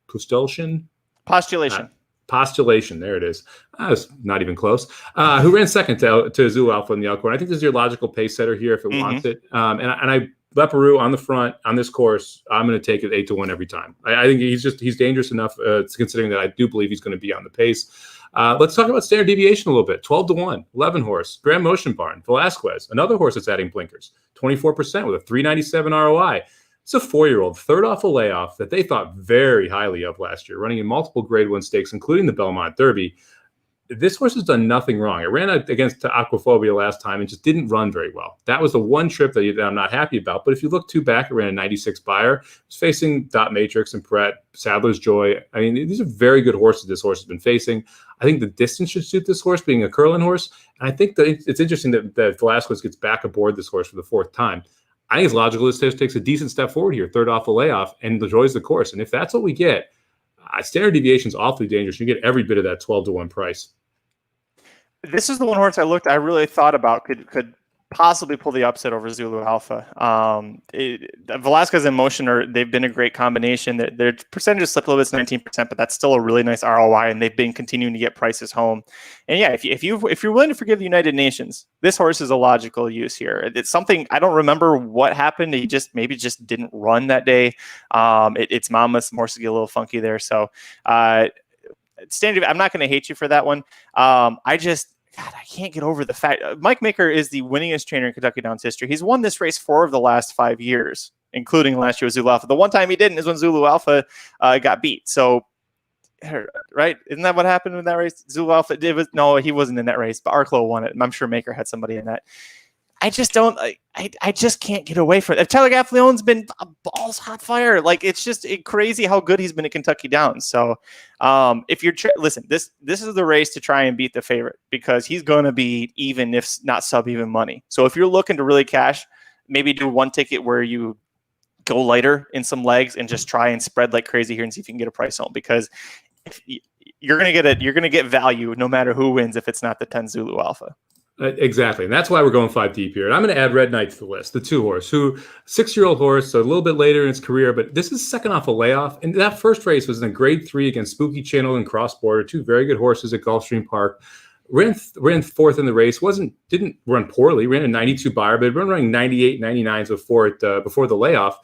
Postulation, there it is. It's not even close. Who ran second to Zulu Alpha in the Elkhorn. I think this is your logical pace setter here if it wants it. And Leparoux on the front on this course, I'm going to take it 8-1 every time. I think he's dangerous enough, considering that I do believe he's going to be on the pace. Let's talk about standard deviation a little bit. 12-1, 11 horse, Grand Motion Barn, Velasquez, another horse that's adding blinkers, 24% with a 397 ROI. It's a 4-year-old, third off a layoff that they thought very highly of last year, running in multiple Grade 1 stakes, including the Belmont Derby. This horse has done nothing wrong. It ran against Aquaphobia last time and just didn't run very well. That was the one trip that I'm not happy about. But if you look 2 back, it ran a 96 buyer. It was facing Dot Matrix and Brett, Sadler's Joy. I mean, these are very good horses this horse has been facing. I think the distance should suit this horse, being a curling horse. And I think that it's interesting that Velasquez gets back aboard this horse for the 4th time. I think it's logical this takes a decent step forward here, third off a layoff, and enjoys the course. And if that's what we get, Standard deviation is awfully dangerous. You get every bit of that 12-1 price. This is the one horse I really thought about could possibly pull the upset over Zulu Alpha. Velasquez and Motion they've been a great combination. Their percentages slipped a little bit, it's 19%, but that's still a really nice ROI, and they've been continuing to get prices home. And yeah, if you're willing to forgive the United Nations, this horse is a logical use here. It's something I don't remember what happened. He maybe just didn't run that day. It's Monmouth. Horse get a little funky there, so. Standard, I'm not going to hate you for that one. I can't get over the fact Mike Maker is the winningest trainer in Kentucky Downs history. He's won this race 4 of the last 5 years, including last year with Zulu Alpha. The one time he didn't is when Zulu Alpha got beat. So, right? Isn't that what happened in that race? Zulu Alpha no, he wasn't in that race, but Arklow won it. I'm sure Maker had somebody in that. I just don't. I just can't get away from it. Tyler Gaffleone's been balls hot fire. Like, it's just crazy how good he's been at Kentucky Downs. So, if you're listen, this is the race to try and beat the favorite, because he's going to be even, if not sub even money. So if you're looking to really cash, maybe do one ticket where you go lighter in some legs and just try and spread like crazy here and see if you can get a price home, because you're going to get value no matter who wins if it's not the 10 Zulu Alpha. Exactly. And that's why we're going 5 deep here. And I'm going to add Red Knight to the list, the 2 horse, who 6-year-old horse, so a little bit later in his career, but this is second off a layoff. And that first race was in a grade 3 against Spooky Channel and Cross Border, 2 very good horses at Gulfstream Park. Ran 4th in the race, didn't run poorly, ran a 92 buyer, but had been running 98, 99s before the layoff.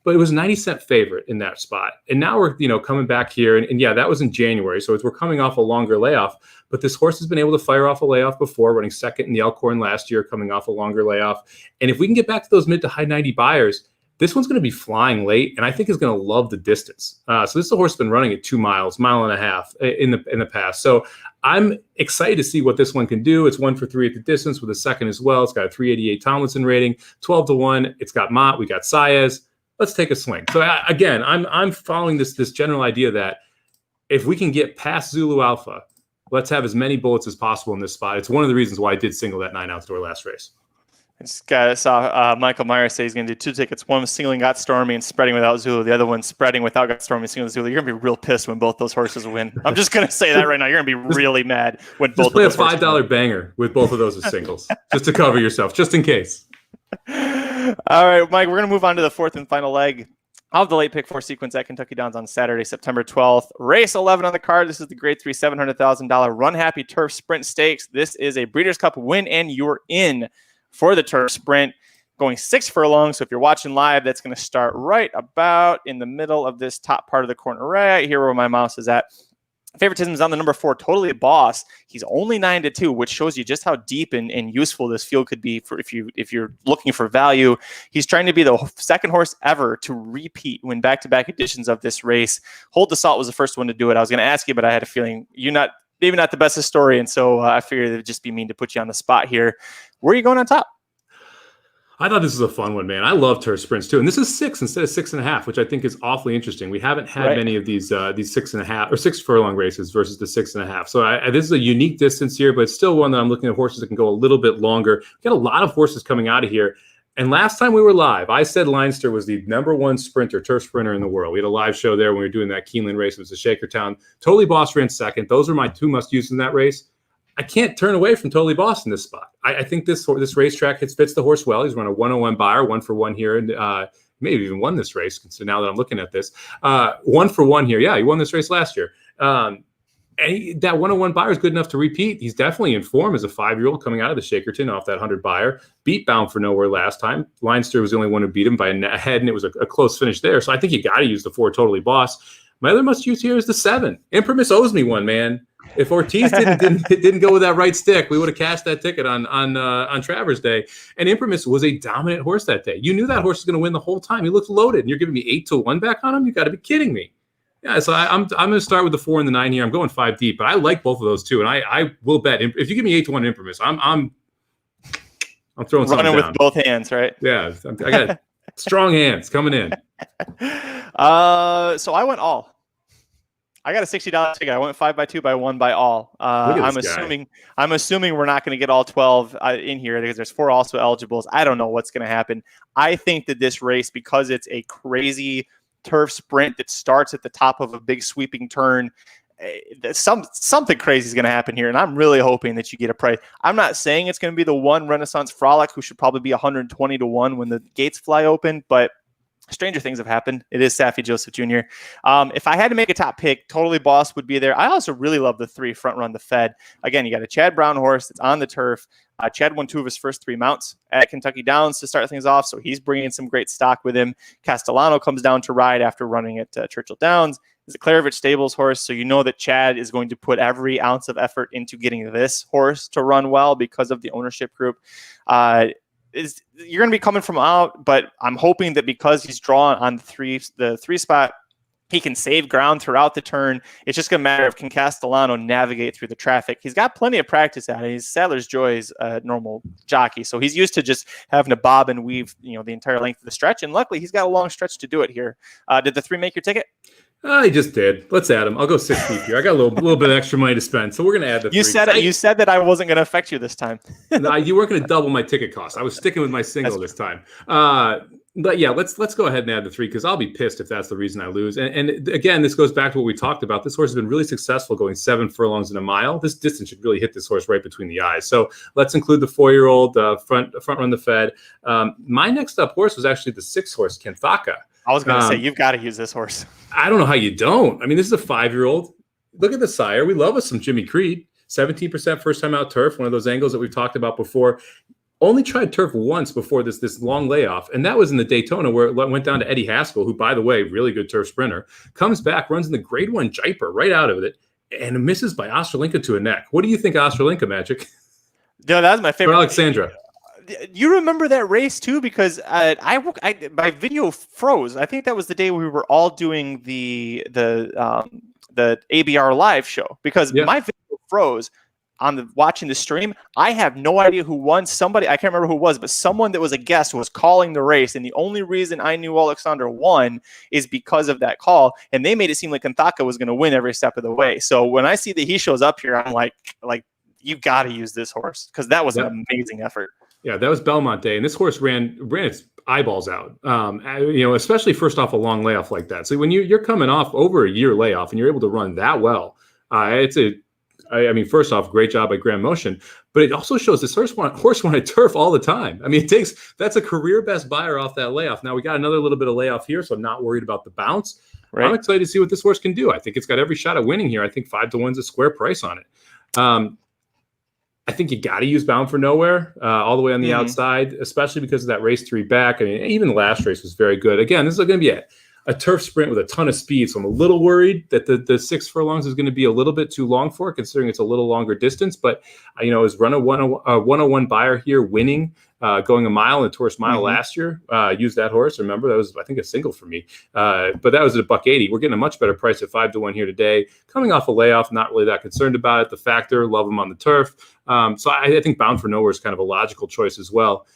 But it was a 90-cent favorite in that spot. And now we're, coming back here. And yeah, that was in January. So we're coming off a longer layoff. But this horse has been able to fire off a layoff before, running second in the Elkhorn last year, coming off a longer layoff. And if we can get back to those mid to high 90 buyers, this one's going to be flying late, and I think is going to love the distance. So this is a horse that's been running at 2 miles, mile and a half in the past. So I'm excited to see what this one can do. It's 1 for 3 at the distance with a second as well. It's got a 388 Tomlinson rating, 12-1. It's got Mott. We got Saez. Let's take a swing. So again, I'm following this general idea that if we can get past Zulu Alpha, let's have as many bullets as possible in this spot. It's one of the reasons why I did single that 9 outdoor last race. I just saw Michael Myers say he's going to do 2 tickets. One was singling Got Stormy and spreading without Zulu. The other one spreading without Got Stormy and singling Zulu. You're going to be real pissed when both those horses win. I'm just going to say that right now. You're going to be really mad when both of those horses win. Just play a $5 banger with both of those as singles, just to cover yourself, just in case. All right, Mike, we're going to move on to the 4th and final leg of the late pick 4 sequence at Kentucky Downs on Saturday, September 12th. Race 11 on the card. This is the grade 3 $700,000 Runhappy Turf Sprint Stakes. This is a Breeders' Cup win, and you're in for the Turf Sprint. Going 6 furlongs. So if you're watching live, that's going to start right about in the middle of this top part of the corner, right here where my mouse is at. Favoritism is on the number 4, Totally Boss. He's only 9-2, which shows you just how deep and useful this field could be for if you're looking for value. He's trying to be the second horse ever to repeat win back-to-back editions of this race. Hold the Salt was the first one to do it. I was going to ask you, but I had a feeling you're maybe not the best historian, so I figured it would just be mean to put you on the spot here. Where are you going on top? I thought this was a fun one, man. I love turf sprints too, and this is 6 instead of 6.5, which I think is awfully interesting. We haven't had many of these 6.5 or 6 furlong races versus the 6.5. So this is a unique distance here, but it's still one that I'm looking at horses that can go a little bit longer. We got a lot of horses coming out of here. And last time we were live, I said Leinster was the number 1 turf sprinter in the world. We had a live show there when we were doing that Keeneland race. It was a Shakertown. Totally Boss ran second. Those were my 2 must-use in that race. I can't turn away from Totally Boss in this spot. I think this racetrack fits the horse well. He's run a 101 buyer, 1 for 1 here, and maybe even won this race. So now that I'm looking at this, 1 for 1 here. Yeah, he won this race last year. And that 101 buyer is good enough to repeat. He's definitely in form as a 5-year-old coming out of the Shakerton off that 100 buyer. Beat Bound for Nowhere last time. Leinster was the only one who beat him by a head, and it was a close finish there. So I think you got to use the 4 Totally Boss. My other must-use here is the 7. Imprimis owes me one, man. If Ortiz didn't go with that right stick, we would have cashed that ticket on Travers Day. And Imprimis was a dominant horse that day. You knew that horse was going to win the whole time. He looked loaded, and you're giving me 8-1 back on him? You got to be kidding me. Yeah, so I'm going to start with the 4 and the 9 here. I'm going 5 deep, but I like both of those too, and I will bet if you give me 8-1 Imprimis, I'm throwing something running down. with both hands, right? Yeah, I got strong hands coming in. So I went all. I got a $60 ticket. I went 5 by 2 by 1 by all. I'm assuming we're not going to get all 12 in here because there's 4 also eligibles. I don't know what's going to happen. I think that this race, because it's a crazy Turf Sprint that starts at the top of a big sweeping turn. Something crazy is going to happen here, and I'm really hoping that you get a price. I'm not saying it's going to be the one Renaissance Frolic, who should probably be 120 to 1 when the gates fly open, but stranger things have happened. It is Safi Joseph Jr. If I had to make a top pick, Totally Boss would be there. I also really love the 3 Front Run the Fed. Again, you got a Chad Brown horse that's on the turf. Chad won 2 of his first 3 mounts at Kentucky Downs to start things off, so he's bringing some great stock with him. Castellano comes down to ride after running at Churchill Downs. He's a Clarovich Stables horse, so you know that Chad is going to put every ounce of effort into getting this horse to run well because of the ownership group. You're going to be coming from out, but I'm hoping that because he's drawn on the 3 spot, he can save ground throughout the turn. It's just going to matter of can Castellano navigate through the traffic. He's got plenty of practice at it. He's Sadler's Joy's normal jockey, so he's used to just having to bob and weave, the entire length of the stretch. And luckily, he's got a long stretch to do it here. Did the 3 make your ticket? I just did. Let's add them. I'll go 6 deep here. I got a little bit of extra money to spend, so we're going to add the 3. You said that I wasn't going to affect you this time. No, you weren't going to double my ticket cost. I was sticking with my single this time. But yeah, let's go ahead and add the 3 because I'll be pissed if that's the reason I lose. And again, this goes back to what we talked about. This horse has been really successful going 7 furlongs in a mile. This distance should really hit this horse right between the eyes. So let's include the 4-year-old front run the Fed. My next up horse was actually the 6 horse Kenthaka. I was going to say, you've got to use this horse. I don't know how you don't. I mean, this is a 5-year-old. Look at the sire. We love us some Jimmy Creed. 17% first time out turf, one of those angles that we've talked about before. Only tried turf once before this long layoff, and that was in the Daytona where it went down to Eddie Haskell, who, by the way, really good turf sprinter, comes back, runs in the grade 1 Jaipur right out of it, and misses by Ostralinka to a neck. What do you think, Ostralinka, Magic? No, that was my favorite. Or Alexandra. You remember that race too, because my video froze. I think that was the day we were all doing the ABR live show because my video froze on watching the stream. I have no idea who won. Somebody, I can't remember who it was, but someone that was a guest was calling the race, and the only reason I knew Alexander won is because of that call. And they made it seem like Kenthaka was going to win every step of the way. So when I see that he shows up here, I'm like you got to use this horse because that was an amazing effort. Yeah, that was Belmont Day, and this horse ran its eyeballs out. Especially first off a long layoff like that. So when you're coming off over a year layoff and you're able to run that well, first off, great job by Grand Motion, but it also shows this horse wanted turf all the time. I mean, that's a career best buyer off that layoff. Now we got another little bit of layoff here, so I'm not worried about the bounce. Right. I'm excited to see what this horse can do. I think it's got every shot at winning here. I think 5 to 1's a square price on it. I think you got to use Bound for Nowhere all the way on the outside, especially because of that race 3 back. I mean, even the last race was very good. Again, this is going to be a turf sprint with a ton of speed, so I'm a little worried that the 6 furlongs is going to be a little bit too long for it, considering it's a little longer distance. But is run a 101 buyer here winning, going a mile in Taurus Mile last year. Used that horse. Remember, that was, I think, a single for me. But that was at $180. We're getting a much better price at 5 to 1 here today. Coming off a layoff, not really that concerned about it. The factor, love him on the turf. So I think Bound for Nowhere is kind of a logical choice as well.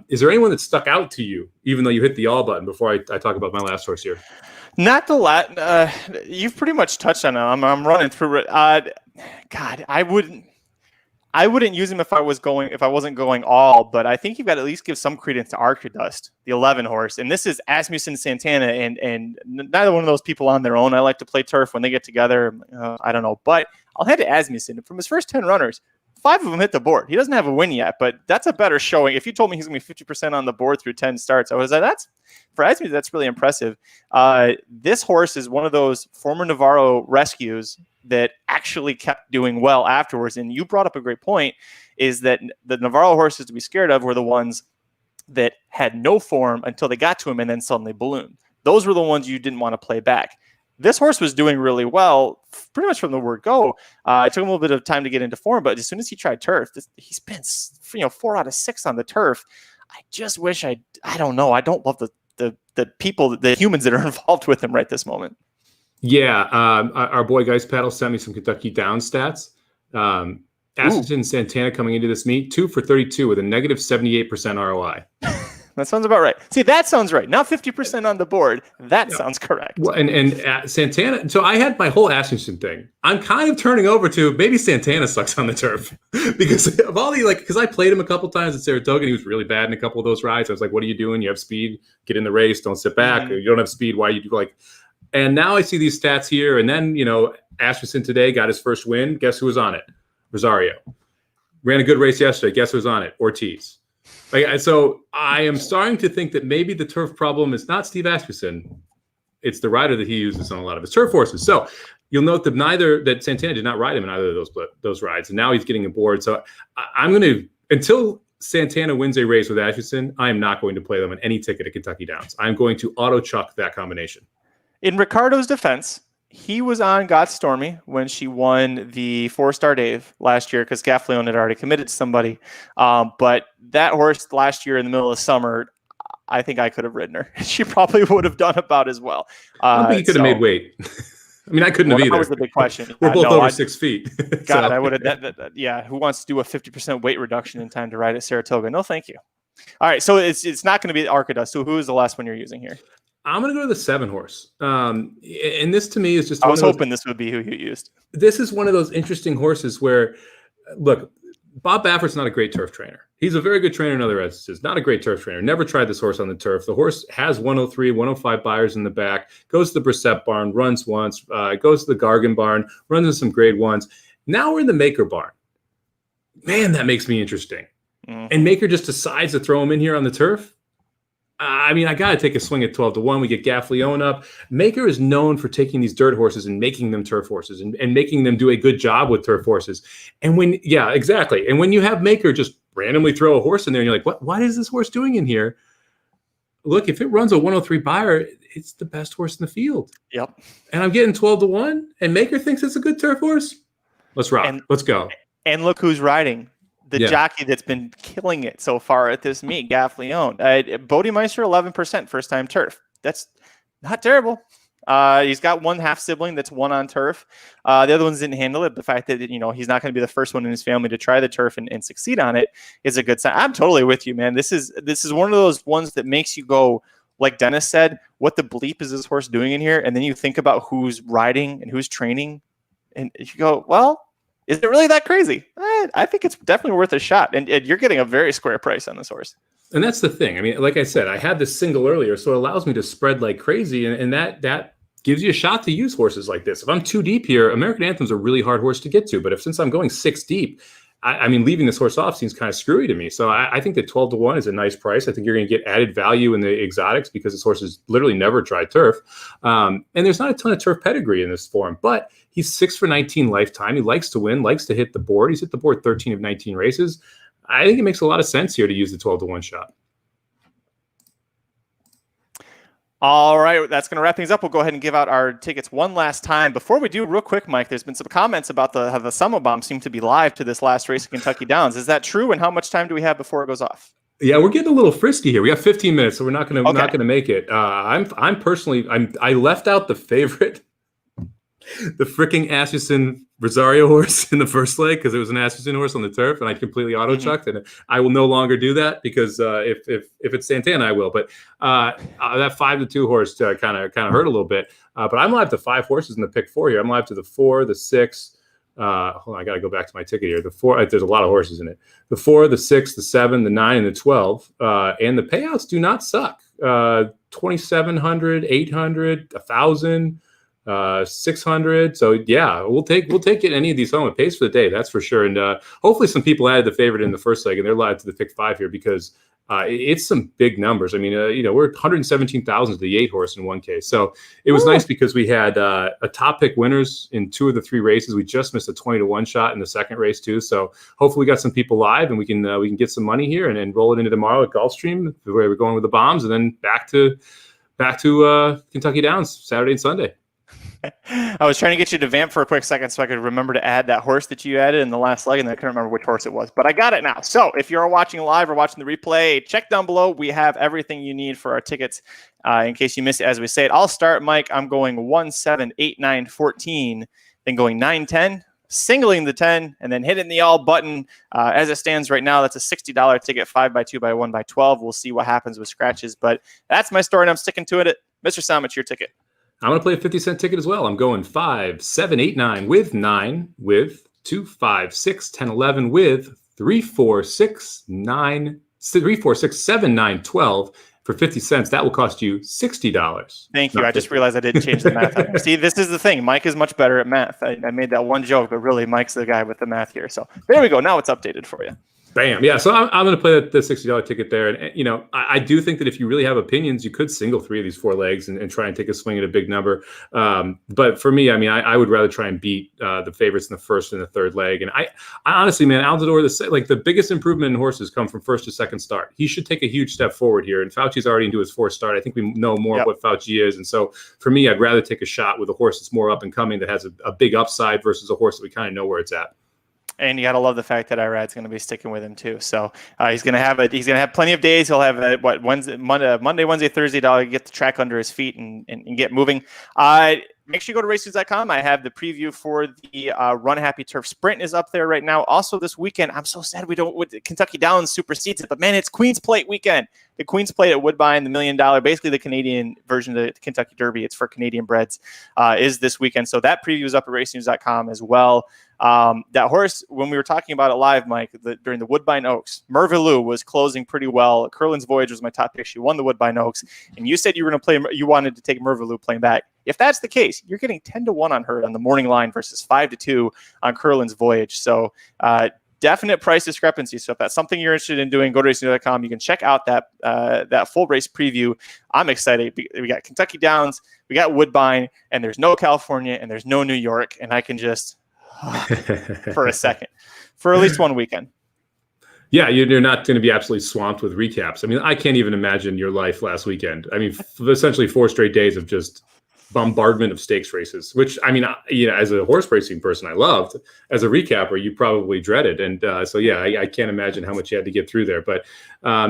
Is there anyone that stuck out to you, even though you hit the all button, before I talk about my last horse here? Not the last. You've pretty much touched on it. I'm running through it. God, I wouldn't use him if I wasn't going all, but I think you've got to at least give some credence to Archer Dust, the 11 horse. And this is Asmussen Santana, and neither one of those people on their own. I like to play turf when they get together. I don't know, but I'll head to Asmussen. From his first 10 runners, 5 of them hit the board. He doesn't have a win yet, but that's a better showing. If you told me he's going to be 50% on the board through 10 starts, I was like, for Asmussen, that's really impressive. This horse is one of those former Navarro rescues that actually kept doing well afterwards. And you brought up a great point, is that the Navarro horses to be scared of were the ones that had no form until they got to him and then suddenly ballooned. Those were the ones you didn't want to play back. This horse was doing really well pretty much from the word go. It took him a little bit of time to get into form, but as soon as he tried turf, he's been 4 out of 6 on the turf. I just wish I don't know. I don't love the people, the humans that are involved with him right this moment. Yeah, our boy Geist Paddle sent me some Kentucky Downs stats. Asmussen Santana coming into this meet, 2 for 32 with a negative 78% ROI. That sounds about right. See, that sounds right. Not 50% on the board. That sounds correct. Well, and Santana. So I had my whole Asmussen thing. I'm kind of turning over to maybe Santana sucks on the turf because of all the because I played him a couple times at Saratoga and he was really bad in a couple of those rides. I was like, what are you doing? You have speed. Get in the race. Don't sit back. Mm-hmm. You don't have speed. Why you do And now I see these stats here. And then, Asmussen today got his first win. Guess who was on it? Rosario. Ran a good race yesterday. Guess who was on it? Ortiz. So I am starting to think that maybe the turf problem is not Steve Asmussen. It's the rider that he uses on a lot of his turf horses. So you'll note that Santana did not ride him in either of those rides. And now he's getting aboard. So I'm going to, until Santana wins a race with Asmussen, I am not going to play them on any ticket at Kentucky Downs. I'm going to auto chuck that combination. In Ricardo's defense, he was on Got Stormy when she won the 4-Star Dave last year because Gaffleone had already committed to somebody. But that horse last year in the middle of summer, I think I could have ridden her. She probably would have done about as well. I don't think you could have made weight. I mean, I couldn't have either. That was the big question. We're both over 6 feet. God, I would have. Yeah, who wants to do a 50% weight reduction in time to ride at Saratoga? No, thank you. All right, so it's not going to be Arcadus. So who is the last one you're using here? I'm going to go to the 7 horse. And this to me is just. I was hoping this would be who you used. This is one of those interesting horses where, look, Bob Baffert's not a great turf trainer. He's a very good trainer in other instances. Not a great turf trainer. Never tried this horse on the turf. The horse has 103, 105 buyers in the back. Goes to the Brissett barn, runs once. Goes to the Gargan barn, runs in some grade ones. Now we're in the Maker barn. Man, that makes me interesting. Mm-hmm. And Maker just decides to throw him in here on the turf. I mean, I got to take a swing at 12-1. We get Gaffleone up. Maker is known for taking these dirt horses and making them turf horses and making them do a good job with turf horses. And exactly. And when you have Maker just randomly throw a horse in there and you're like, what is this horse doing in here? Look, if it runs a 103 buyer, it's the best horse in the field. Yep. And I'm getting 12-1 and Maker thinks it's a good turf horse. Let's rock. Let's go. And look who's riding. The jockey that's been killing it so far at this meet, Gaffleone. Bodemeister, 11% first-time turf. That's not terrible. He's got one half-sibling that's won on turf. The other ones didn't handle it. The fact that he's not going to be the first one in his family to try the turf and succeed on it is a good sign. I'm totally with you, man. This is one of those ones that makes you go, like Dennis said, what the bleep is this horse doing in here? And then you think about who's riding and who's training, and you go, well, is it really that crazy? I think it's definitely worth a shot. And you're getting a very square price on this horse. And that's the thing. I mean, like I said, I had this single earlier, so it allows me to spread like crazy. And that gives you a shot to use horses like this. If I'm too deep here, American Anthem's a really hard horse to get to. But since I'm going 6 deep, I mean, leaving this horse off seems kind of screwy to me. So I think that 12-1 is a nice price. I think you're going to get added value in the exotics because this horse has literally never tried turf. And there's not a ton of turf pedigree in this form, but he's 6 for 19 lifetime. He likes to win, likes to hit the board. He's hit the board 13 of 19 races. I think it makes a lot of sense here to use the 12-1 shot. All right, that's going to wrap things up. We'll go ahead and give out our tickets one last time. Before we do, real quick, Mike, there's been some comments about how the Summit Bomb seemed to be live to this last race at Kentucky Downs. Is that true? And how much time do we have before it goes off? Yeah, we're getting a little frisky here. We got 15 minutes, so we're not going to make it. I'm personally, I left out the favorite, the freaking Asmussen Rosario horse in the first leg because it was an Asmussen horse on the turf, and I completely auto-chucked, and I will no longer do that because if it's Santana, I will. But that 5-2 horse kind of hurt a little bit. But I'm live to 5 horses in the pick 4 here. I'm live to the 4, the 6. Hold on, I got to go back to my ticket here. The 4, there's a lot of horses in it. The 4, the 6, the 7, the 9, and the 12. And the payouts do not suck. 2,700, 800, 1,000. 600. So yeah, we'll take it any of these home. It pays for the day, that's for sure. And hopefully some people added the favorite in the first leg and they're live to the pick 5 here because it's some big numbers. I mean, we're 117,000 to the 8 horse in one case. So it was nice because we had a top pick winners in 2 of the 3 races. We just missed a 20-1 shot in the second race too. So hopefully we got some people live and we can get some money here and roll it into tomorrow at Gulfstream where we're going with the bombs and then back to Kentucky Downs Saturday and Sunday. I was trying to get you to vamp for a quick second so I could remember to add that horse that you added in the last leg, and I couldn't remember which horse it was, but I got it now. So if you're watching live or watching the replay, check down below. We have everything you need for our tickets in case you missed it as we say it. I'll start, Mike. I'm going 1, 7, 8, 9, 14, then going 9, 10, singling the 10 and then hitting the all button. As it stands right now, that's a $60 ticket, 5x2 by 1x12. We'll see what happens with scratches, but that's my story and I'm sticking to it. Mr. Sam, it's your ticket. I'm going to play a 50-cent ticket as well. I'm going 5, 7, 8, 9 with 9 with 2, 5, 6, 10, 11 with 3, 4, 6, 9, 3, 4, 6, 7, 9, 12 for 50 cents. That will cost you $60. Thank you. I just realized I didn't change the math. See, this is the thing. Mike is much better at math. I made that one joke, but really Mike's the guy with the math here. So there we go. Now it's updated for you. Bam. Yeah. So I'm going to play the $60 ticket there. And, you know, I do think that if you really have opinions, you could single 3 of these 4 legs and try and take a swing at a big number. But for me, I mean, I would rather try and beat the favorites in the first and the third leg. And I honestly, man, Altidore, like the biggest improvement in horses come from first to second start. He should take a huge step forward here. And Fauci's already into his 4th start. I think we know more of what Fauci is. And so for me, I'd rather take a shot with a horse that's more up and coming, that has a big upside versus a horse that we kind of know where it's at. And you got to love the fact that Irad's going to be sticking with him too. So he's going to have plenty of days. He'll have Monday, Wednesday, Thursday to get the track under his feet and get moving. Make sure you go to racenews.com. I have the preview for the Runhappy Turf Sprint is up there right now. Also this weekend, I'm so sad Kentucky Downs supersedes it, but man, it's Queen's Plate weekend. The Queen's Plate at Woodbine, the $1 million, basically the Canadian version of the Kentucky Derby. It's for Canadian breds, is this weekend. So that preview is up at racenews.com as well. That horse, when we were talking about it live, Mike, during the Woodbine Oaks, Mervilou was closing pretty well. Curlin's Voyage was my top pick. She won the Woodbine Oaks, and you said you wanted to take Mervilou playing back. If that's the case, you're getting 10-1 on her on the morning line versus 5-2 on Curlin's Voyage. So definite price discrepancy. So if that's something you're interested in doing, go to racing.com. You can check out that full race preview. I'm excited. We got Kentucky Downs, we got Woodbine, and there's no California, and there's no New York, and I can just for a second, for at least one weekend. Yeah, you're not going to be absolutely swamped with recaps. I mean, I can't even imagine your life last weekend. I mean, essentially 4 straight days of just bombardment of stakes races, which, I mean, as a horse racing person, I loved. As a recapper, you probably dreaded. And so, yeah, I can't imagine how much you had to get through there. But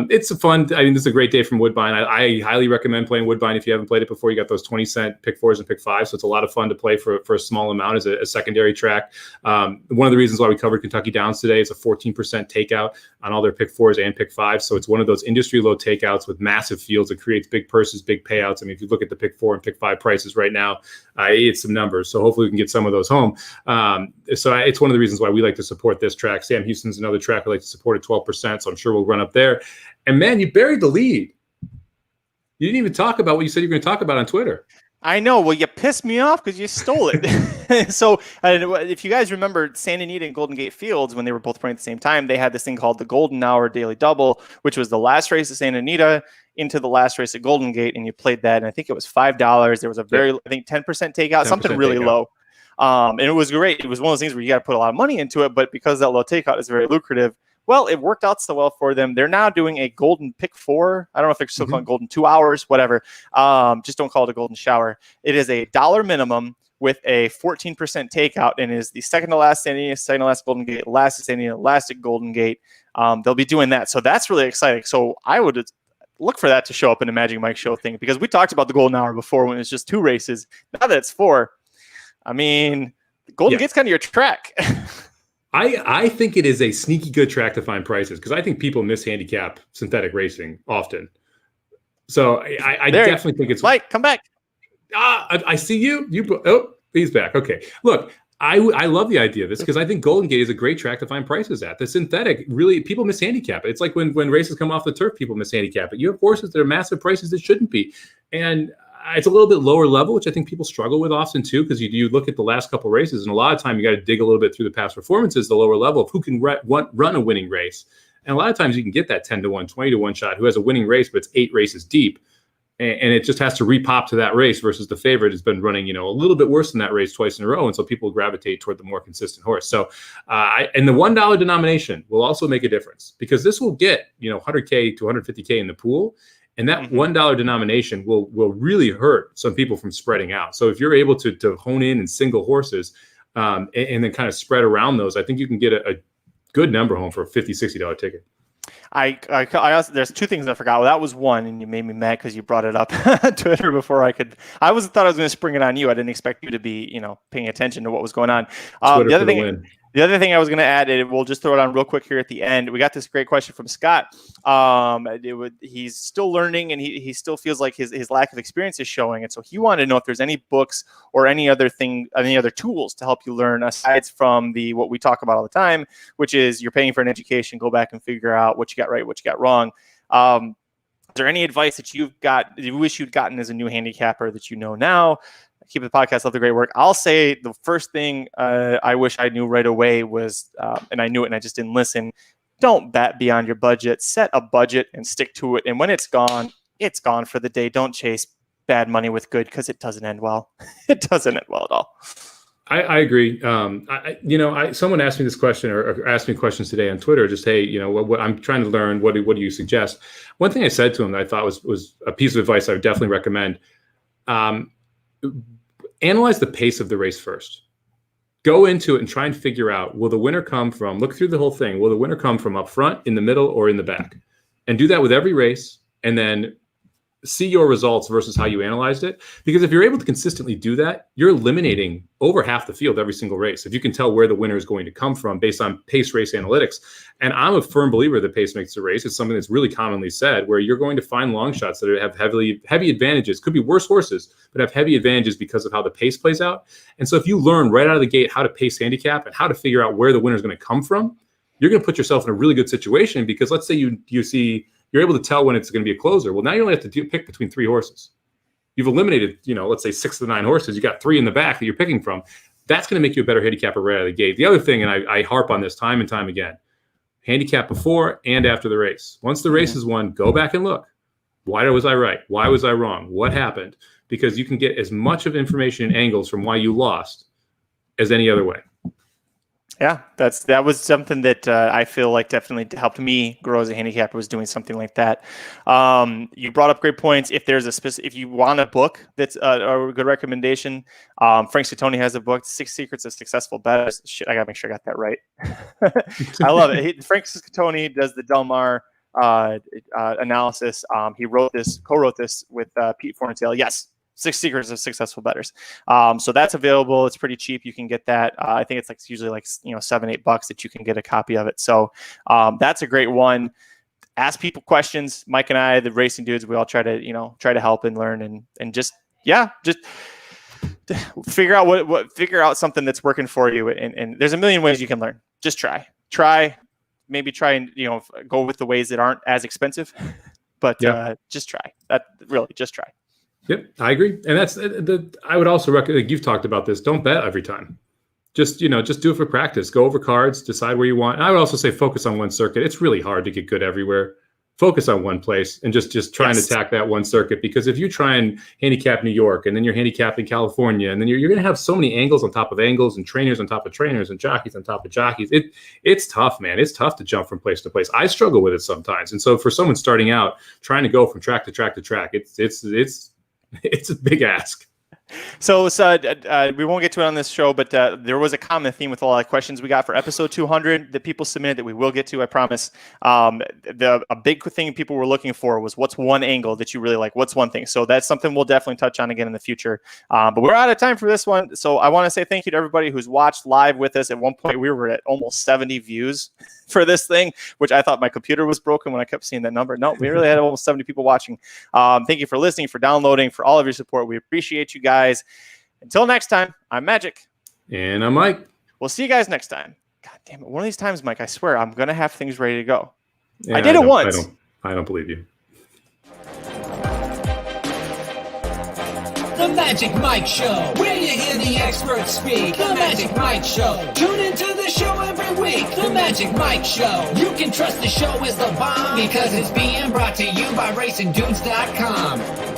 it's this is a great day from Woodbine. I highly recommend playing Woodbine if you haven't played it before. You got those 20-cent pick 4s and pick 5s. So it's a lot of fun to play for a small amount as a secondary track. One of the reasons why we covered Kentucky Downs today is a 14% takeout on all their pick 4s and pick 5s. So it's one of those industry low takeouts with massive fields that creates big purses, big payouts. I mean, if you look at the pick 4 and pick 5 prices right now, it's some numbers. So hopefully we can get some of those home. So it's one of the reasons why we like to support this track. Sam Houston's another track I like to support at 12%. So I'm sure we'll run up there. And man, you buried the lead. You didn't even talk about what you said you were going to talk about on Twitter. I know. Well, you pissed me off because you stole it. So if you guys remember Santa Anita and Golden Gate Fields, when they were both playing at the same time, they had this thing called the Golden Hour Daily Double, which was the last race at Santa Anita into the last race at Golden Gate, and you played that, and I think it was $5. There was a I think 10% takeout, something really low. And it was great. It was one of those things where you got to put a lot of money into it, but because that low takeout is very lucrative, well, it worked out so well for them. They're now doing a golden pick 4. I don't know if they're still calling it golden 2 hours, whatever. Just don't call it a golden shower. It is a $1 minimum with a 14% takeout, and is the second to last Santa Anita, second to last Golden Gate, last at Santa Anita, last at Golden Gate. They'll be doing that. So that's really exciting. So I would look for that to show up in the Magic Mike show thing, because we talked about the Golden Hour before when it was just 2 races. Now that it's 4, I mean, Golden Gate's kind of your track. I think it is a sneaky good track to find prices, because I think people mishandicap synthetic racing often. So I definitely think it's Mike, come back. I see you. He's back. Okay. Look, I love the idea of this, because I think Golden Gate is a great track to find prices at. The synthetic, really, people mishandicap it. It's like when races come off the turf, people mishandicap it. You have horses that are massive prices that shouldn't be. And it's a little bit lower level, which I think people struggle with often too, because you look at the last couple races, and a lot of time you got to dig a little bit through the past performances, the lower level of who can run a winning race. And a lot of times you can get that 10-1, 20-1 shot who has a winning race, but it's 8 races deep. And it just has to repop to that race, versus the favorite has been running, a little bit worse than that race twice in a row. And so people gravitate toward the more consistent horse. So, and the $1 denomination will also make a difference, because this will get, $100K to $150K in the pool. And that $1 denomination will really hurt some people from spreading out. So if you're able to hone in single horses and then kind of spread around those, I think you can get a good number home for a $50, $60 ticket. I also, there's two things I forgot. Well, that was one, and you made me mad because you brought it up on Twitter before I could. I thought I was going to spring it on you. I didn't expect you to be, paying attention to what was going on. The other thing I was going to add, and we'll just throw it on real quick here at the end. We got this great question from Scott. He's still learning, and he still feels like his lack of experience is showing. And so he wanted to know if there's any books or any other tools to help you learn aside from what we talk about all the time, which is you're paying for an education. Go back and figure out what you got right, what you got wrong. Is there any advice that you wish you'd gotten as a new handicapper that you know now? Keep the podcast, love the great work. I'll say the first thing I wish I knew right away was, and I knew it and I just didn't listen, don't bet beyond your budget. Set a budget and stick to it. And when it's gone for the day. Don't chase bad money with good because it doesn't end well. It doesn't end well at all. I agree. Someone asked me this question or asked me questions today on Twitter. Just, hey, what I'm trying to learn. What do you suggest? One thing I said to him that I thought was a piece of advice I would definitely recommend. Analyze the pace of the race first. Go into it and try and figure out, will the winner come from, look through the whole thing, will the winner come from up front, in the middle, or in the back? And do that with every race, and then see your results versus how you analyzed it. Because if you're able to consistently do that, you're eliminating over half the field every single race. If you can tell where the winner is going to come from based on pace race analytics. And I'm a firm believer that pace makes the race. It's something that's really commonly said, where you're going to find long shots that have heavy advantages, could be worse horses, but have heavy advantages because of how the pace plays out. And so if you learn right out of the gate how to pace handicap and how to figure out where the winner is going to come from, you're going to put yourself in a really good situation. Because let's say you're able to tell when it's going to be a closer. Well, now you only have to pick between 3 horses. You've eliminated, let's say 6 of the 9 horses. You got 3 in the back that you're picking from. That's going to make you a better handicapper right out of the gate. The other thing, and I harp on this time and time again, handicap before and after the race. Once the race is won, go back and look. Why was I right? Why was I wrong? What happened? Because you can get as much of information and angles from why you lost as any other way. Yeah, that was something that I feel like definitely helped me grow as a handicapper, was doing something like that. You brought up great points. If there's if you want a book that's a good recommendation, Frank Scottoni has a book, 6 Secrets of Successful Bettors. Shit, I gotta make sure I got that right. I love it. Frank Scottoni does the Del Mar analysis. He co-wrote this with Pete Forntail. Yes. 6 Secrets of Successful Bettors. So that's available. It's pretty cheap. You can get that. I think it's usually $7-8 that you can get a copy of it. So that's a great one. Ask people questions. Mike and I, the racing dudes, we all try to help and learn and just figure out something that's working for you. And there's a million ways you can learn. Just try and go with the ways that aren't as expensive, but just try that. Really, just try. Yep, I agree. And that's I would also recommend, you've talked about this, don't bet every time. Just do it for practice. Go over cards, decide where you want. And I would also say focus on one circuit. It's really hard to get good everywhere. Focus on one place and just try and attack that one circuit. Because if you try and handicap New York and then you're handicapping California, and then you're going to have so many angles on top of angles and trainers on top of trainers and jockeys on top of jockeys. It's tough, man. It's tough to jump from place to place. I struggle with it sometimes. And so for someone starting out, trying to go from track to track to track, it's a big ask. So we won't get to it on this show, but there was a common theme with a lot of questions we got for episode 200 that people submitted that we will get to, I promise. A big thing people were looking for was, what's one angle that you really like? What's one thing? So that's something we'll definitely touch on again in the future. But we're out of time for this one. So I want to say thank you to everybody who's watched live with us. At one point, we were at almost 70 views for this thing, which I thought my computer was broken when I kept seeing that number. No, we really had almost 70 people watching. Thank you for listening, for downloading, for all of your support. We appreciate you guys. Until next time, I'm Magic. And I'm Mike. We'll see you guys next time. God damn it. One of these times, Mike, I swear, I'm going to have things ready to go. Yeah, I did it once. I don't believe you. The Magic Mike Show, where you hear the experts speak. The Magic Mike Show. Tune into the show every week. The Magic Mike Show. You can trust the show is the bomb because it's being brought to you by RacingDudes.com.